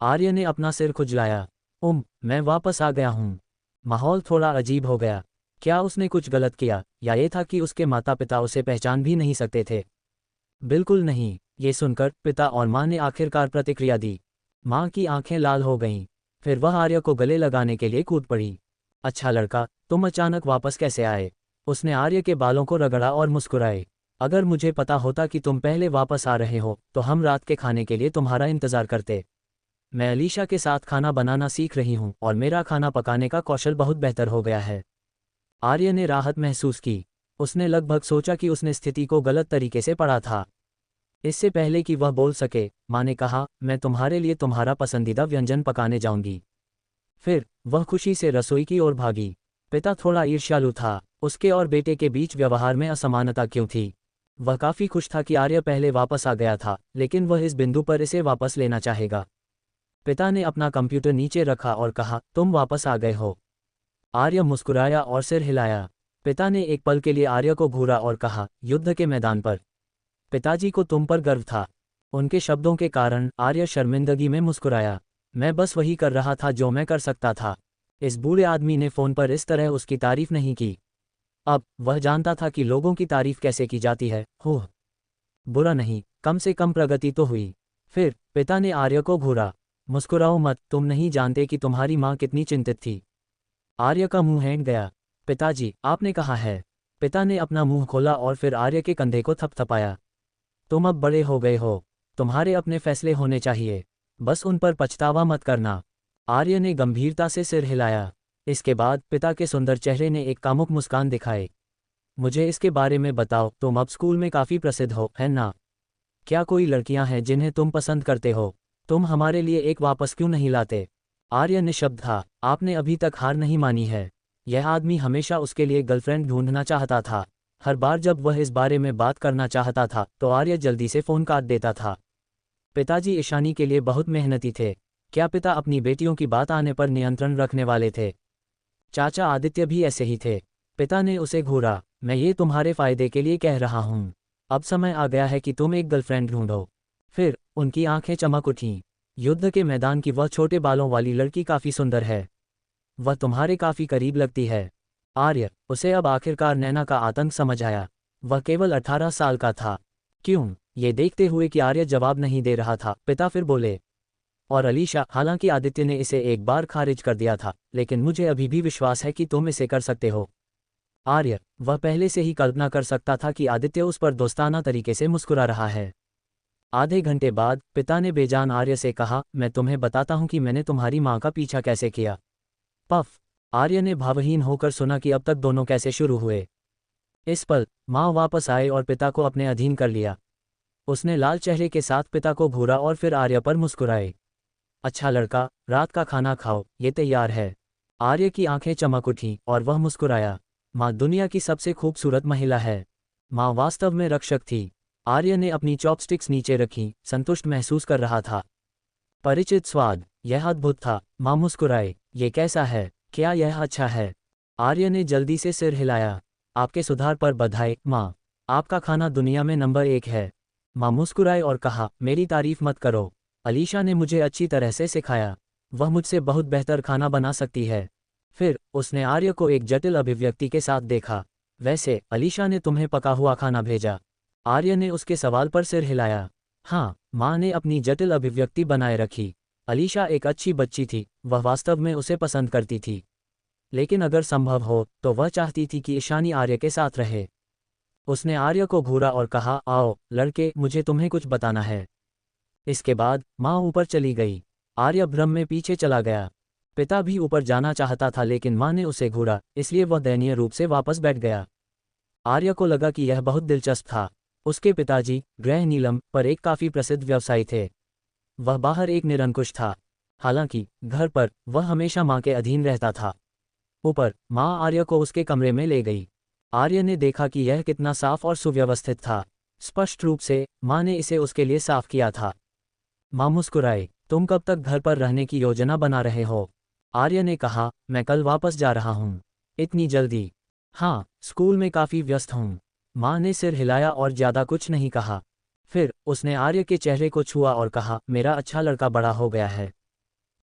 आर्य ने अपना सिर खुजलाया। मैं वापस आ गया हूँ। माहौल थोड़ा अजीब हो गया। क्या उसने कुछ गलत किया, या ये था कि उसके माता पिता उसे पहचान भी नहीं सकते थे? बिल्कुल नहीं। ये सुनकर पिता और माँ ने आखिरकार प्रतिक्रिया दी। माँ की आंखें लाल हो गईं। फिर वह आर्य को गले लगाने के लिए कूद पड़ी। अच्छा लड़का, तुम अचानक वापस कैसे आए? उसने आर्य के बालों को रगड़ा और मुस्कुराए। अगर मुझे पता होता कि तुम पहले वापस आ रहे हो तो हम रात के खाने के लिए तुम्हारा इंतजार करते। मैं अलीशा के साथ खाना बनाना सीख रही हूँ और मेरा खाना पकाने का कौशल बहुत बेहतर हो गया है। आर्य ने राहत महसूस की। उसने लगभग सोचा कि उसने स्थिति को गलत तरीके से पढ़ा था। इससे पहले कि वह बोल सके, माँ ने कहा, मैं तुम्हारे लिए तुम्हारा पसंदीदा व्यंजन पकाने जाऊंगी। फिर वह खुशी से रसोई की ओर भागी। पिता थोड़ा ईर्ष्यालु था। उसके और बेटे के बीच व्यवहार में असमानता क्यों थी? वह काफी खुश था कि आर्य पहले वापस आ गया था, लेकिन वह इस बिंदु पर इसे वापस लेना चाहेगा। पिता ने अपना कंप्यूटर नीचे रखा और कहा, तुम वापस आ गए हो। आर्य मुस्कुराया और सिर हिलाया। पिता ने एक पल के लिए आर्य को घूरा और कहा, युद्ध के मैदान पर। पिताजी को तुम पर गर्व था। उनके शब्दों के कारण आर्य शर्मिंदगी में मुस्कुराया। मैं बस वही कर रहा था जो मैं कर सकता था। इस बूढ़े आदमी ने फोन पर इस तरह उसकी तारीफ नहीं की। अब वह जानता था कि लोगों की तारीफ कैसे की जाती है। हुँ, बुरा नहीं, कम से कम प्रगति तो हुई। फिर पिता ने आर्य को घूरा। मुस्कुराओ मत, तुम नहीं जानते कि तुम्हारी माँ कितनी चिंतित थी। आर्य का मुंह हैंग गया। पिताजी, आपने कहा है। पिता ने अपना मुंह खोला और फिर आर्य के कंधे को थपथपाया। तुम अब बड़े हो गए हो। तुम्हारे अपने फैसले होने चाहिए। बस उन पर पछतावा मत करना। आर्य ने गंभीरता से सिर हिलाया। इसके बाद पिता के सुंदर चेहरे ने एक कामुक मुस्कान दिखाई। मुझे इसके बारे में बताओ, तुम अब स्कूल में काफ़ी प्रसिद्ध हो, है ना? क्या कोई लड़कियां हैं जिन्हें तुम पसंद करते हो? तुम हमारे लिए एक वापस क्यों नहीं लाते? आर्य निशब्द था। आपने अभी तक हार नहीं मानी है। यह आदमी हमेशा उसके लिए गर्लफ्रेंड ढूंढना चाहता था। हर बार जब वह इस बारे में बात करना चाहता था तो आर्य जल्दी से फ़ोन काट देता था। पिताजी ईशानी के लिए बहुत मेहनती थे। क्या पिता अपनी बेटियों की बात आने पर नियंत्रण रखने वाले थे? चाचा आदित्य भी ऐसे ही थे। पिता ने उसे घूरा। मैं ये तुम्हारे फायदे के लिए कह रहा हूँ। अब समय आ गया है कि तुम एक गर्लफ्रेंड ढूंढो। फिर उनकी आंखें चमक उठीं। युद्ध के मैदान की वह छोटे बालों वाली लड़की काफ़ी सुंदर है। वह तुम्हारे काफ़ी करीब लगती है। आर्य, उसे अब आखिरकार नैना का आतंक समझ आया। वह केवल 18 साल का था। क्यों? ये देखते हुए कि आर्य जवाब नहीं दे रहा था, पिता फिर बोले, और अलीशा, हालांकि आदित्य ने इसे एक बार खारिज कर दिया था, लेकिन मुझे अभी भी विश्वास है कि तुम इसे कर सकते हो। आर्य, वह पहले से ही कल्पना कर सकता था कि आदित्य उस पर दोस्ताना तरीके से मुस्कुरा रहा है। आधे घंटे बाद पिता ने बेजान आर्य से कहा, मैं तुम्हें बताता हूं कि मैंने तुम्हारी माँ का पीछा कैसे किया। पफ। आर्य ने भावहीन होकर सुना कि अब तक दोनों कैसे शुरू हुए। इस पल माँ वापस आए और पिता को अपने अधीन कर लिया। उसने लाल चेहरे के साथ पिता को घूरा और फिर आर्य पर मुस्कुराए। अच्छा लड़का, रात का खाना खाओ, ये तैयार है। आर्य की आंखें चमक उठीं और वह मुस्कुराया। माँ दुनिया की सबसे खूबसूरत महिला है। माँ वास्तव में रक्षक थी। आर्य ने अपनी चॉपस्टिक्स नीचे रखीं, संतुष्ट महसूस कर रहा था। परिचित स्वाद, यह अद्भुत था। माँ मुस्कुराए। ये कैसा है? क्या यह अच्छा है? आर्य ने जल्दी से सिर हिलाया। आपके सुधार पर बधाई माँ। आपका खाना दुनिया में नंबर 1 है। माँ मुस्कुराए और कहा, मेरी तारीफ मत करो। अलीशा ने मुझे अच्छी तरह से सिखाया। वह मुझसे बहुत बेहतर खाना बना सकती है। फिर उसने आर्य को एक जटिल अभिव्यक्ति के साथ देखा। वैसे अलीशा ने तुम्हें पका हुआ खाना भेजा? आर्य ने उसके सवाल पर सिर हिलाया। हाँ, माँ ने अपनी जटिल अभिव्यक्ति बनाए रखी। अलीशा एक अच्छी बच्ची थी, वह वास्तव में उसे पसंद करती थी। लेकिन अगर संभव हो तो वह चाहती थी कि ईशानी आर्य के साथ रहे। उसने आर्य को घूरा और कहा, आओ लड़के, मुझे तुम्हें कुछ बताना है। इसके बाद माँ ऊपर चली गई। आर्य भ्रम में पीछे चला गया। पिता भी ऊपर जाना चाहता था लेकिन माँ ने उसे घूरा, इसलिए वह दयनीय रूप से वापस बैठ गया। आर्य को लगा कि यह बहुत दिलचस्प था। उसके पिताजी ग्रह नीलम पर एक काफ़ी प्रसिद्ध व्यवसायी थे। वह बाहर एक निरंकुश था। हालांकि घर पर वह हमेशा माँ के अधीन रहता था। ऊपर माँ आर्य को उसके कमरे में ले गई। आर्य ने देखा कि यह कितना साफ और सुव्यवस्थित था। स्पष्ट रूप से माँ ने इसे उसके लिए साफ किया था। माँ मुस्कुराए। तुम कब तक घर पर रहने की योजना बना रहे हो? आर्य ने कहा, मैं कल वापस जा रहा हूँ। इतनी जल्दी? हाँ, स्कूल में काफ़ी व्यस्त हूँ। माँ ने सिर हिलाया और ज़्यादा कुछ नहीं कहा। फिर उसने आर्य के चेहरे को छुआ और कहा, मेरा अच्छा लड़का बड़ा हो गया है।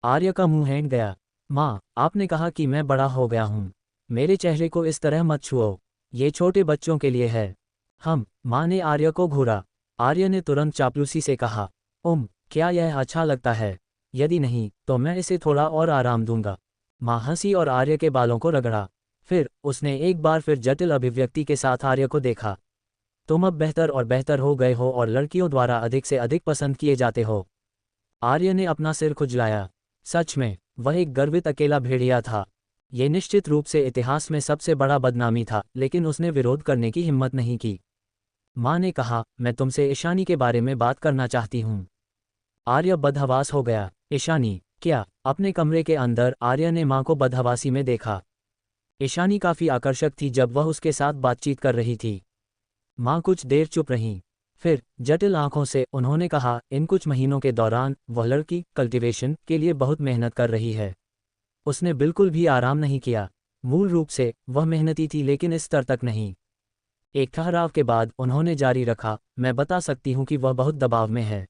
आर्य का मुंह हैंग गया। माँ, आपने कहा कि मैं बड़ा हो गया हूँ। मेरे चेहरे को इस तरह मत छुओ, ये छोटे बच्चों के लिए है। माँ ने आर्य को घूरा। आर्य ने तुरंत चापलूसी से कहा, क्या यह अच्छा लगता है? यदि नहीं, तो मैं इसे थोड़ा और आराम दूंगा। माँ हंसी और आर्य के बालों को रगड़ा। फिर उसने एक बार फिर जटिल अभिव्यक्ति के साथ आर्य को देखा। तुम अब बेहतर और बेहतर हो गए हो और लड़कियों द्वारा अधिक से अधिक पसंद किए जाते हो। आर्य ने अपना सिर खुजलाया। सच में, वह एक गर्वित अकेला भेड़िया था। ये निश्चित रूप से इतिहास में सबसे बड़ा बदनामी था, लेकिन उसने विरोध करने की हिम्मत नहीं की। माँ ने कहा, मैं तुमसे ईशानी के बारे में बात करना चाहती हूँ। आर्य बदहवास हो गया। ईशानी? क्या? अपने कमरे के अंदर आर्य ने माँ को बदहवासी में देखा। ईशानी काफी आकर्षक थी जब वह उसके साथ बातचीत कर रही थी। माँ कुछ देर चुप रहीं। फिर जटिल आंखों से उन्होंने कहा, इन कुछ महीनों के दौरान वह लड़की कल्टीवेशन के लिए बहुत मेहनत कर रही है। उसने बिल्कुल भी आराम नहीं किया। मूल रूप से वह मेहनती थी, लेकिन इस स्तर तक नहीं। एक ठहराव के बाद उन्होंने जारी रखा, मैं बता सकती हूँ कि वह बहुत दबाव में है।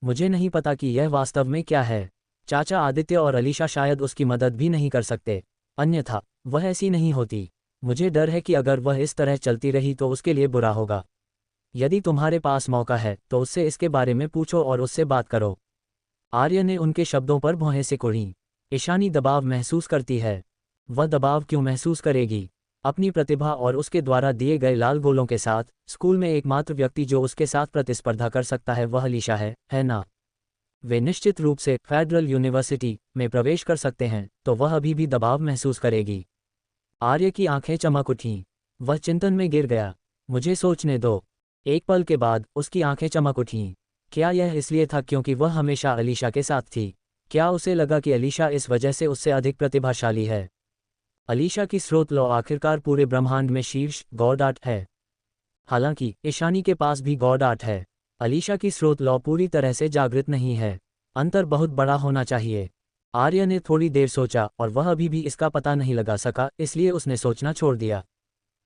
मुझे नहीं पता कि यह वास्तव में क्या है। चाचा आदित्य और अलीशा शायद उसकी मदद भी नहीं कर सकते, अन्यथा वह ऐसी नहीं होती। मुझे डर है कि अगर वह इस तरह चलती रही तो उसके लिए बुरा होगा। यदि तुम्हारे पास मौका है तो उससे इसके बारे में पूछो और उससे बात करो। आर्य ने उनके शब्दों पर भौहें से कुढ़ीं। ईशानी दबाव महसूस करती है। वह दबाव क्यों महसूस करेगी? अपनी प्रतिभा और उसके द्वारा दिए गए लाल गोलों के साथ स्कूल में एकमात्र व्यक्ति जो उसके साथ प्रतिस्पर्धा कर सकता है वह अलीशा है ना? वे निश्चित रूप से फेडरल यूनिवर्सिटी में प्रवेश कर सकते हैं, तो वह अभी भी दबाव महसूस करेगी। आर्य की आंखें चमक उठीं। वह चिंतन में गिर गया। मुझे सोचने दो। एक पल के बाद उसकी आंखें चमक उठीं। क्या यह इसलिए था क्योंकि वह हमेशा अलीशा के साथ थी? क्या उसे लगा कि अलीशा इस वजह से उससे अधिक प्रतिभाशाली है? अलीशा की स्रोत लौ आखिरकार पूरे ब्रह्मांड में शीर्ष गॉड है। हालांकि ईशानी के पास भी गॉड है। अलीशा की स्रोत लौ पूरी तरह से जागृत नहीं है। अंतर बहुत बड़ा होना चाहिए। आर्य ने थोड़ी देर सोचा और वह अभी भी इसका पता नहीं लगा सका, इसलिए उसने सोचना छोड़ दिया।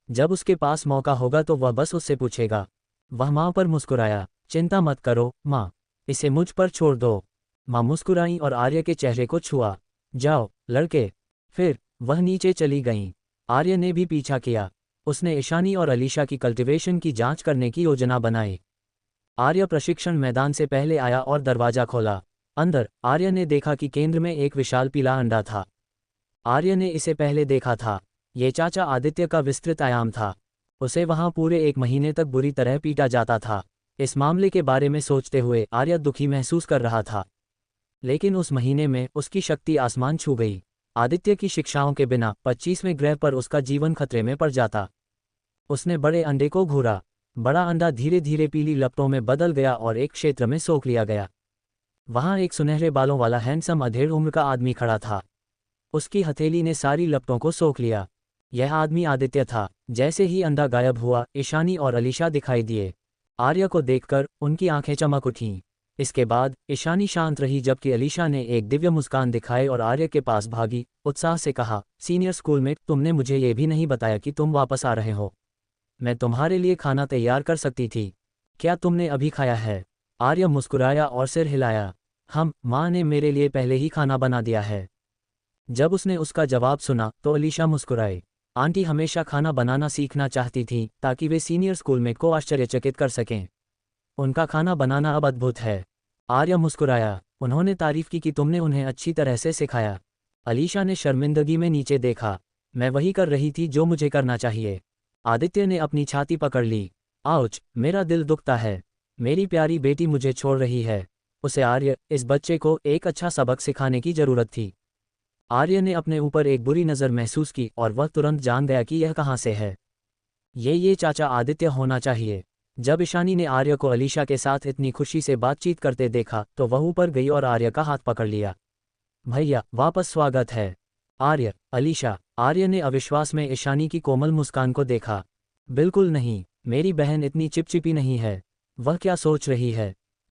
जब उसके पास मौका होगा तो वह बस उससे पूछेगा। वह माँ पर मुस्कुराया। चिंता मत करो माँ, इसे मुझ पर छोड़ दो। माँ मुस्कुराई और आर्य के चेहरे को छुआ। जाओ लड़के। फिर वह नीचे चली गईं। आर्य ने भी पीछा किया। उसने ईशानी और अलीशा की कल्टीवेशन की जांच करने की योजना बनाई। आर्य प्रशिक्षण मैदान से पहले आया और दरवाजा खोला। अंदर आर्य ने देखा कि केंद्र में एक विशाल पीला अंडा था। आर्य ने इसे पहले देखा था। ये चाचा आदित्य का विस्तृत आयाम था। उसे वहां पूरे 1 महीने तक बुरी तरह पीटा जाता था। इस मामले के बारे में सोचते हुए आर्य दुखी महसूस कर रहा था। लेकिन उस महीने में उसकी शक्ति आसमान छू गई। आदित्य की शिक्षाओं के बिना 25वें ग्रह पर उसका जीवन खतरे में पड़ जाता। उसने बड़े अंडे को घूरा। बड़ा अंडा धीरे धीरे पीली लपटों में बदल गया और एक क्षेत्र में सोख लिया गया। वहां एक सुनहरे बालों वाला हैंडसम अधेड़ उम्र का आदमी खड़ा था। उसकी हथेली ने सारी लपटों को सोख लिया। यह आदमी आदित्य था। जैसे ही अंडा गायब हुआ, ईशानी और अलीशा दिखाई दिए। आर्य को देखकर उनकी आंखें चमक उठीं। इसके बाद ईशानी शांत रही जबकि अलीशा ने एक दिव्य मुस्कान दिखाई और आर्य के पास भागी, उत्साह से कहा, सीनियर स्कूल में तुमने मुझे ये भी नहीं बताया कि तुम वापस आ रहे हो। मैं तुम्हारे लिए खाना तैयार कर सकती थी। क्या तुमने अभी खाया है? आर्य मुस्कुराया और सिर हिलाया। माँ ने मेरे लिए पहले ही खाना बना दिया है। जब उसने उसका जवाब सुना तो अलीशा मुस्कुराई। आंटी हमेशा खाना बनाना सीखना चाहती थी ताकि वे सीनियर स्कूल में को आश्चर्यचकित कर सकें। उनका खाना बनाना अब अद्भुत है। आर्य मुस्कुराया। उन्होंने तारीफ की कि तुमने उन्हें अच्छी तरह से सिखाया। अलीशा ने शर्मिंदगी में नीचे देखा। मैं वही कर रही थी जो मुझे करना चाहिए। आदित्य ने अपनी छाती पकड़ ली। आउच, मेरा दिल दुखता है। मेरी प्यारी बेटी मुझे छोड़ रही है। उसे आर्य, इस बच्चे को एक अच्छा सबक सिखाने की जरूरत थी। आर्य ने अपने ऊपर एक बुरी नज़र महसूस की और वह तुरंत जान गया कि यह कहाँ से है। ये चाचा आदित्य होना चाहिए। जब ईशानी ने आर्य को अलीशा के साथ इतनी खुशी से बातचीत करते देखा तो वह ऊपर गई और आर्य का हाथ पकड़ लिया। भैया, वापस स्वागत है। आर्य, अलीशा। आर्य ने अविश्वास में ईशानी की कोमल मुस्कान को देखा। बिल्कुल नहीं, मेरी बहन इतनी चिपचिपी नहीं है। वह क्या सोच रही है?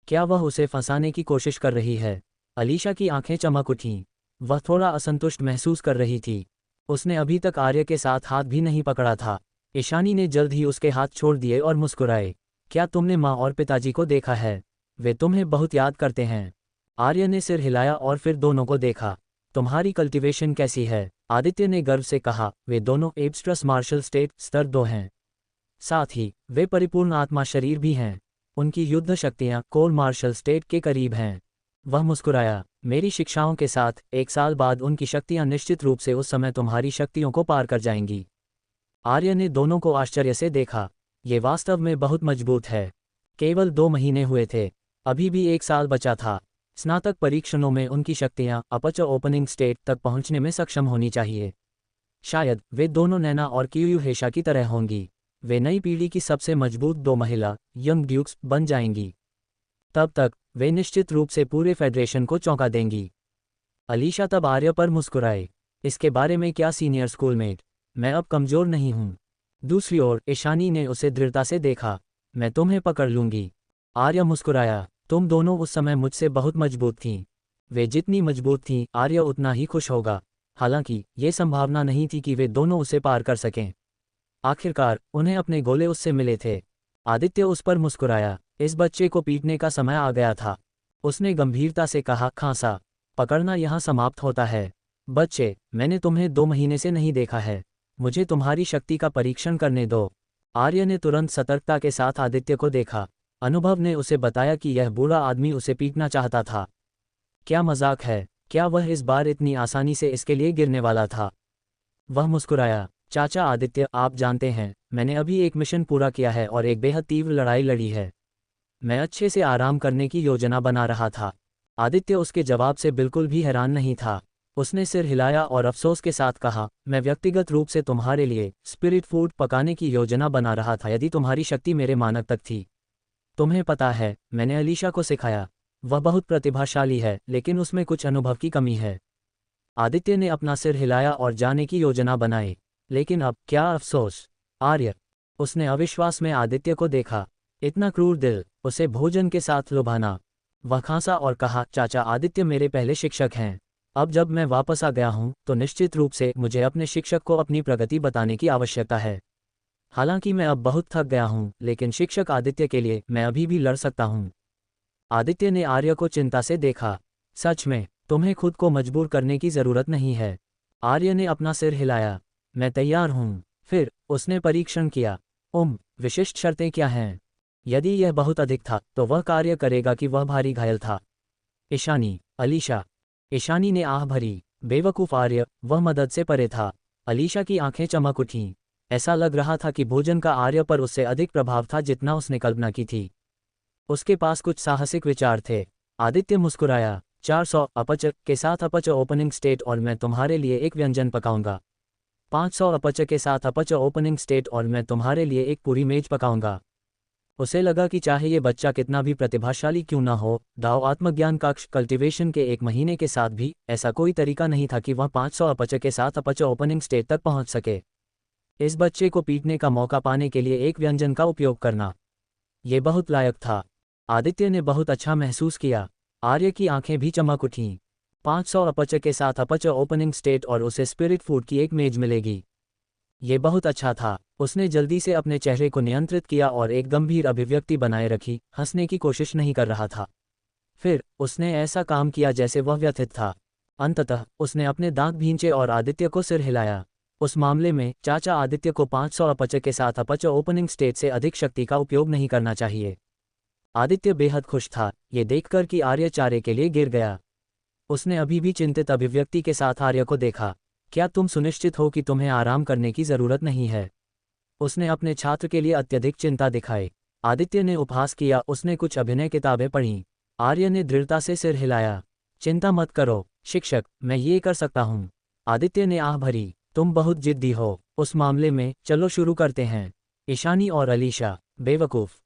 क्या वह उसे फंसाने की कोशिश कर रही है? अलीशा की आंखें चमक उठीं। वह थोड़ा असंतुष्ट महसूस कर रही थी। उसने अभी तक आर्य के साथ हाथ भी नहीं पकड़ा था। ईशानी ने जल्द ही उसके हाथ छोड़ दिए और मुस्कुराए। क्या तुमने माँ और पिताजी को देखा है? वे तुम्हें बहुत याद करते हैं। आर्य ने सिर हिलाया और फिर दोनों को देखा। तुम्हारी कल्टीवेशन कैसी है? आदित्य ने गर्व से कहा, वे दोनों एब्स्ट्रस मार्शल स्टेट स्तर 2 हैं। साथ ही वे परिपूर्ण आत्मा शरीर भी हैं। उनकी युद्ध शक्तियां कोर मार्शल स्टेट के करीब हैं। वह मुस्कुराया, मेरी शिक्षाओं के साथ 1 साल बाद उनकी शक्तियां निश्चित रूप से उस समय तुम्हारी शक्तियों को पार कर जाएंगी। आर्य ने दोनों को आश्चर्य से देखा। ये वास्तव में बहुत मजबूत है। केवल 2 महीने हुए थे, अभी भी 1 साल बचा था। स्नातक परीक्षणों में उनकी शक्तियां अपर्चर ओपनिंग स्टेट तक पहुंचने में सक्षम होनी चाहिए। शायद वे दोनों नैना और कियूयू हेशा की तरह होंगी। वे नई पीढ़ी की सबसे मजबूत 2 महिला यंग ड्यूक्स बन जाएंगी। तब तक वे निश्चित रूप से पूरे फेडरेशन को चौंका देंगी। अलीशा तब आर्य पर मुस्कुराए। इसके बारे में क्या सीनियर स्कूलमेट? मैं अब कमजोर नहीं हूं। दूसरी ओर ईशानी ने उसे दृढ़ता से देखा, मैं तुम्हें पकड़ लूंगी। आर्य मुस्कुराया, तुम दोनों उस समय मुझसे बहुत मजबूत थीं। वे जितनी मजबूत थीं, आर्य उतना ही खुश होगा। हालांकि ये संभावना नहीं थी कि वे दोनों उसे पार कर सकें। आखिरकार उन्हें अपने गोले उससे मिले थे। आदित्य उस पर मुस्कुराया, इस बच्चे को पीटने का समय आ गया था। उसने गंभीरता से कहा, खांसा, पकड़ना यहाँ समाप्त होता है। बच्चे, मैंने तुम्हें 2 महीने से नहीं देखा है। मुझे तुम्हारी शक्ति का परीक्षण करने दो। आर्य ने तुरंत सतर्कता के साथ आदित्य को देखा। अनुभव ने उसे बताया कि यह बूढ़ा आदमी उसे पीटना चाहता था। क्या मजाक है? क्या वह इस बार इतनी आसानी से इसके लिए गिरने वाला था? वह मुस्कुराया, चाचा आदित्य, आप जानते हैं, मैंने अभी एक मिशन पूरा किया है और एक बेहद तीव्र लड़ाई लड़ी है। मैं अच्छे से आराम करने की योजना बना रहा था। आदित्य उसके जवाब से बिल्कुल भी हैरान नहीं था। उसने सिर हिलाया और अफसोस के साथ कहा, मैं व्यक्तिगत रूप से तुम्हारे लिए स्पिरिट फूड पकाने की योजना बना रहा था यदि तुम्हारी शक्ति मेरे मानक तक थी। तुम्हें पता है, मैंने अलीशा को सिखाया। वह बहुत प्रतिभाशाली है, लेकिन उसमें कुछ अनुभव की कमी है। आदित्य ने अपना सिर हिलाया और जाने की योजना बनाई। लेकिन अब क्या अफसोस? आर्य, उसने अविश्वास में आदित्य को देखा। इतना क्रूर दिल, उसे भोजन के साथ लुभाना। वह खांसा और कहा, चाचा आदित्य मेरे पहले शिक्षक हैं। अब जब मैं वापस आ गया हूं, तो निश्चित रूप से मुझे अपने शिक्षक को अपनी प्रगति बताने की आवश्यकता है। हालांकि मैं अब बहुत थक गया हूं, लेकिन शिक्षक आदित्य के लिए मैं अभी भी लड़ सकता हूं। आदित्य ने आर्य को चिंता से देखा। सच में, तुम्हें खुद को मजबूर करने की जरूरत नहीं है। आर्य ने अपना सिर हिलाया, मैं तैयार हूं। फिर उसने परीक्षण किया। विशिष्ट शर्तें क्या हैं? यदि यह बहुत अधिक था, तो वह कार्य करेगा कि वह भारी घायल था। ईशानी, अलीशा। ईशानी ने आह भरी, बेवकूफ आर्य, वह मदद से परे था। अलीशा की आंखें चमक उठीं। ऐसा लग रहा था कि भोजन का आर्य पर उससे अधिक प्रभाव था जितना उसने कल्पना की थी। उसके पास कुछ साहसिक विचार थे। आदित्य मुस्कुराया, 400 अपचर के साथ अपचर ओपनिंग स्टेट और मैं तुम्हारे लिए एक व्यंजन पकाऊंगा। 500 अपचर के साथ अपचर ओपनिंग स्टेट और मैं तुम्हारे लिए एक पूरी मेज पकाऊंगा। उसे लगा कि चाहे ये बच्चा कितना भी प्रतिभाशाली क्यों ना हो, दाओ आत्मज्ञान कक्ष कल्टीवेशन के 1 महीने के साथ भी ऐसा कोई तरीका नहीं था कि वह 500 अपचर के साथ अपचर ओपनिंग स्टेट तक पहुंच सके। इस बच्चे को पीटने का मौका पाने के लिए एक व्यंजन का उपयोग करना, ये बहुत लायक था। आदित्य ने बहुत अच्छा महसूस किया। आर्य की आंखें भी चमक उठीं। 500 अपचर के साथ अपचर ओपनिंग स्टेट और उसे स्पिरिट फूड की एक मेज मिलेगी। ये बहुत अच्छा था। उसने जल्दी से अपने चेहरे को नियंत्रित किया और एक गंभीर अभिव्यक्ति बनाए रखी, हंसने की कोशिश नहीं कर रहा था। फिर उसने ऐसा काम किया जैसे वह व्यथित था। अंततः उसने अपने दांत भींचे और आदित्य को सिर हिलाया। उस मामले में चाचा आदित्य को 500 अपचर के साथ अपचर ओपनिंग स्टेट से अधिक शक्ति का उपयोग नहीं करना चाहिए। आदित्य बेहद खुश था, ये देखकर कि आर्य चारे के लिए गिर गया। उसने अभी भी चिंतित अभिव्यक्ति के साथ आर्य को देखा। क्या तुम सुनिश्चित हो कि तुम्हें आराम करने की जरूरत नहीं है? उसने अपने छात्र के लिए अत्यधिक चिंता दिखाई। आदित्य ने उपहास किया, उसने कुछ अभिनय किताबें पढ़ीं। आर्य ने दृढ़ता से सिर हिलाया, चिंता मत करो शिक्षक, मैं ये कर सकता हूँ। आदित्य ने आह भरी, तुम बहुत जिद्दी हो। उस मामले में चलो शुरू करते हैं। ईशानी और अलीशा, बेवकूफ़,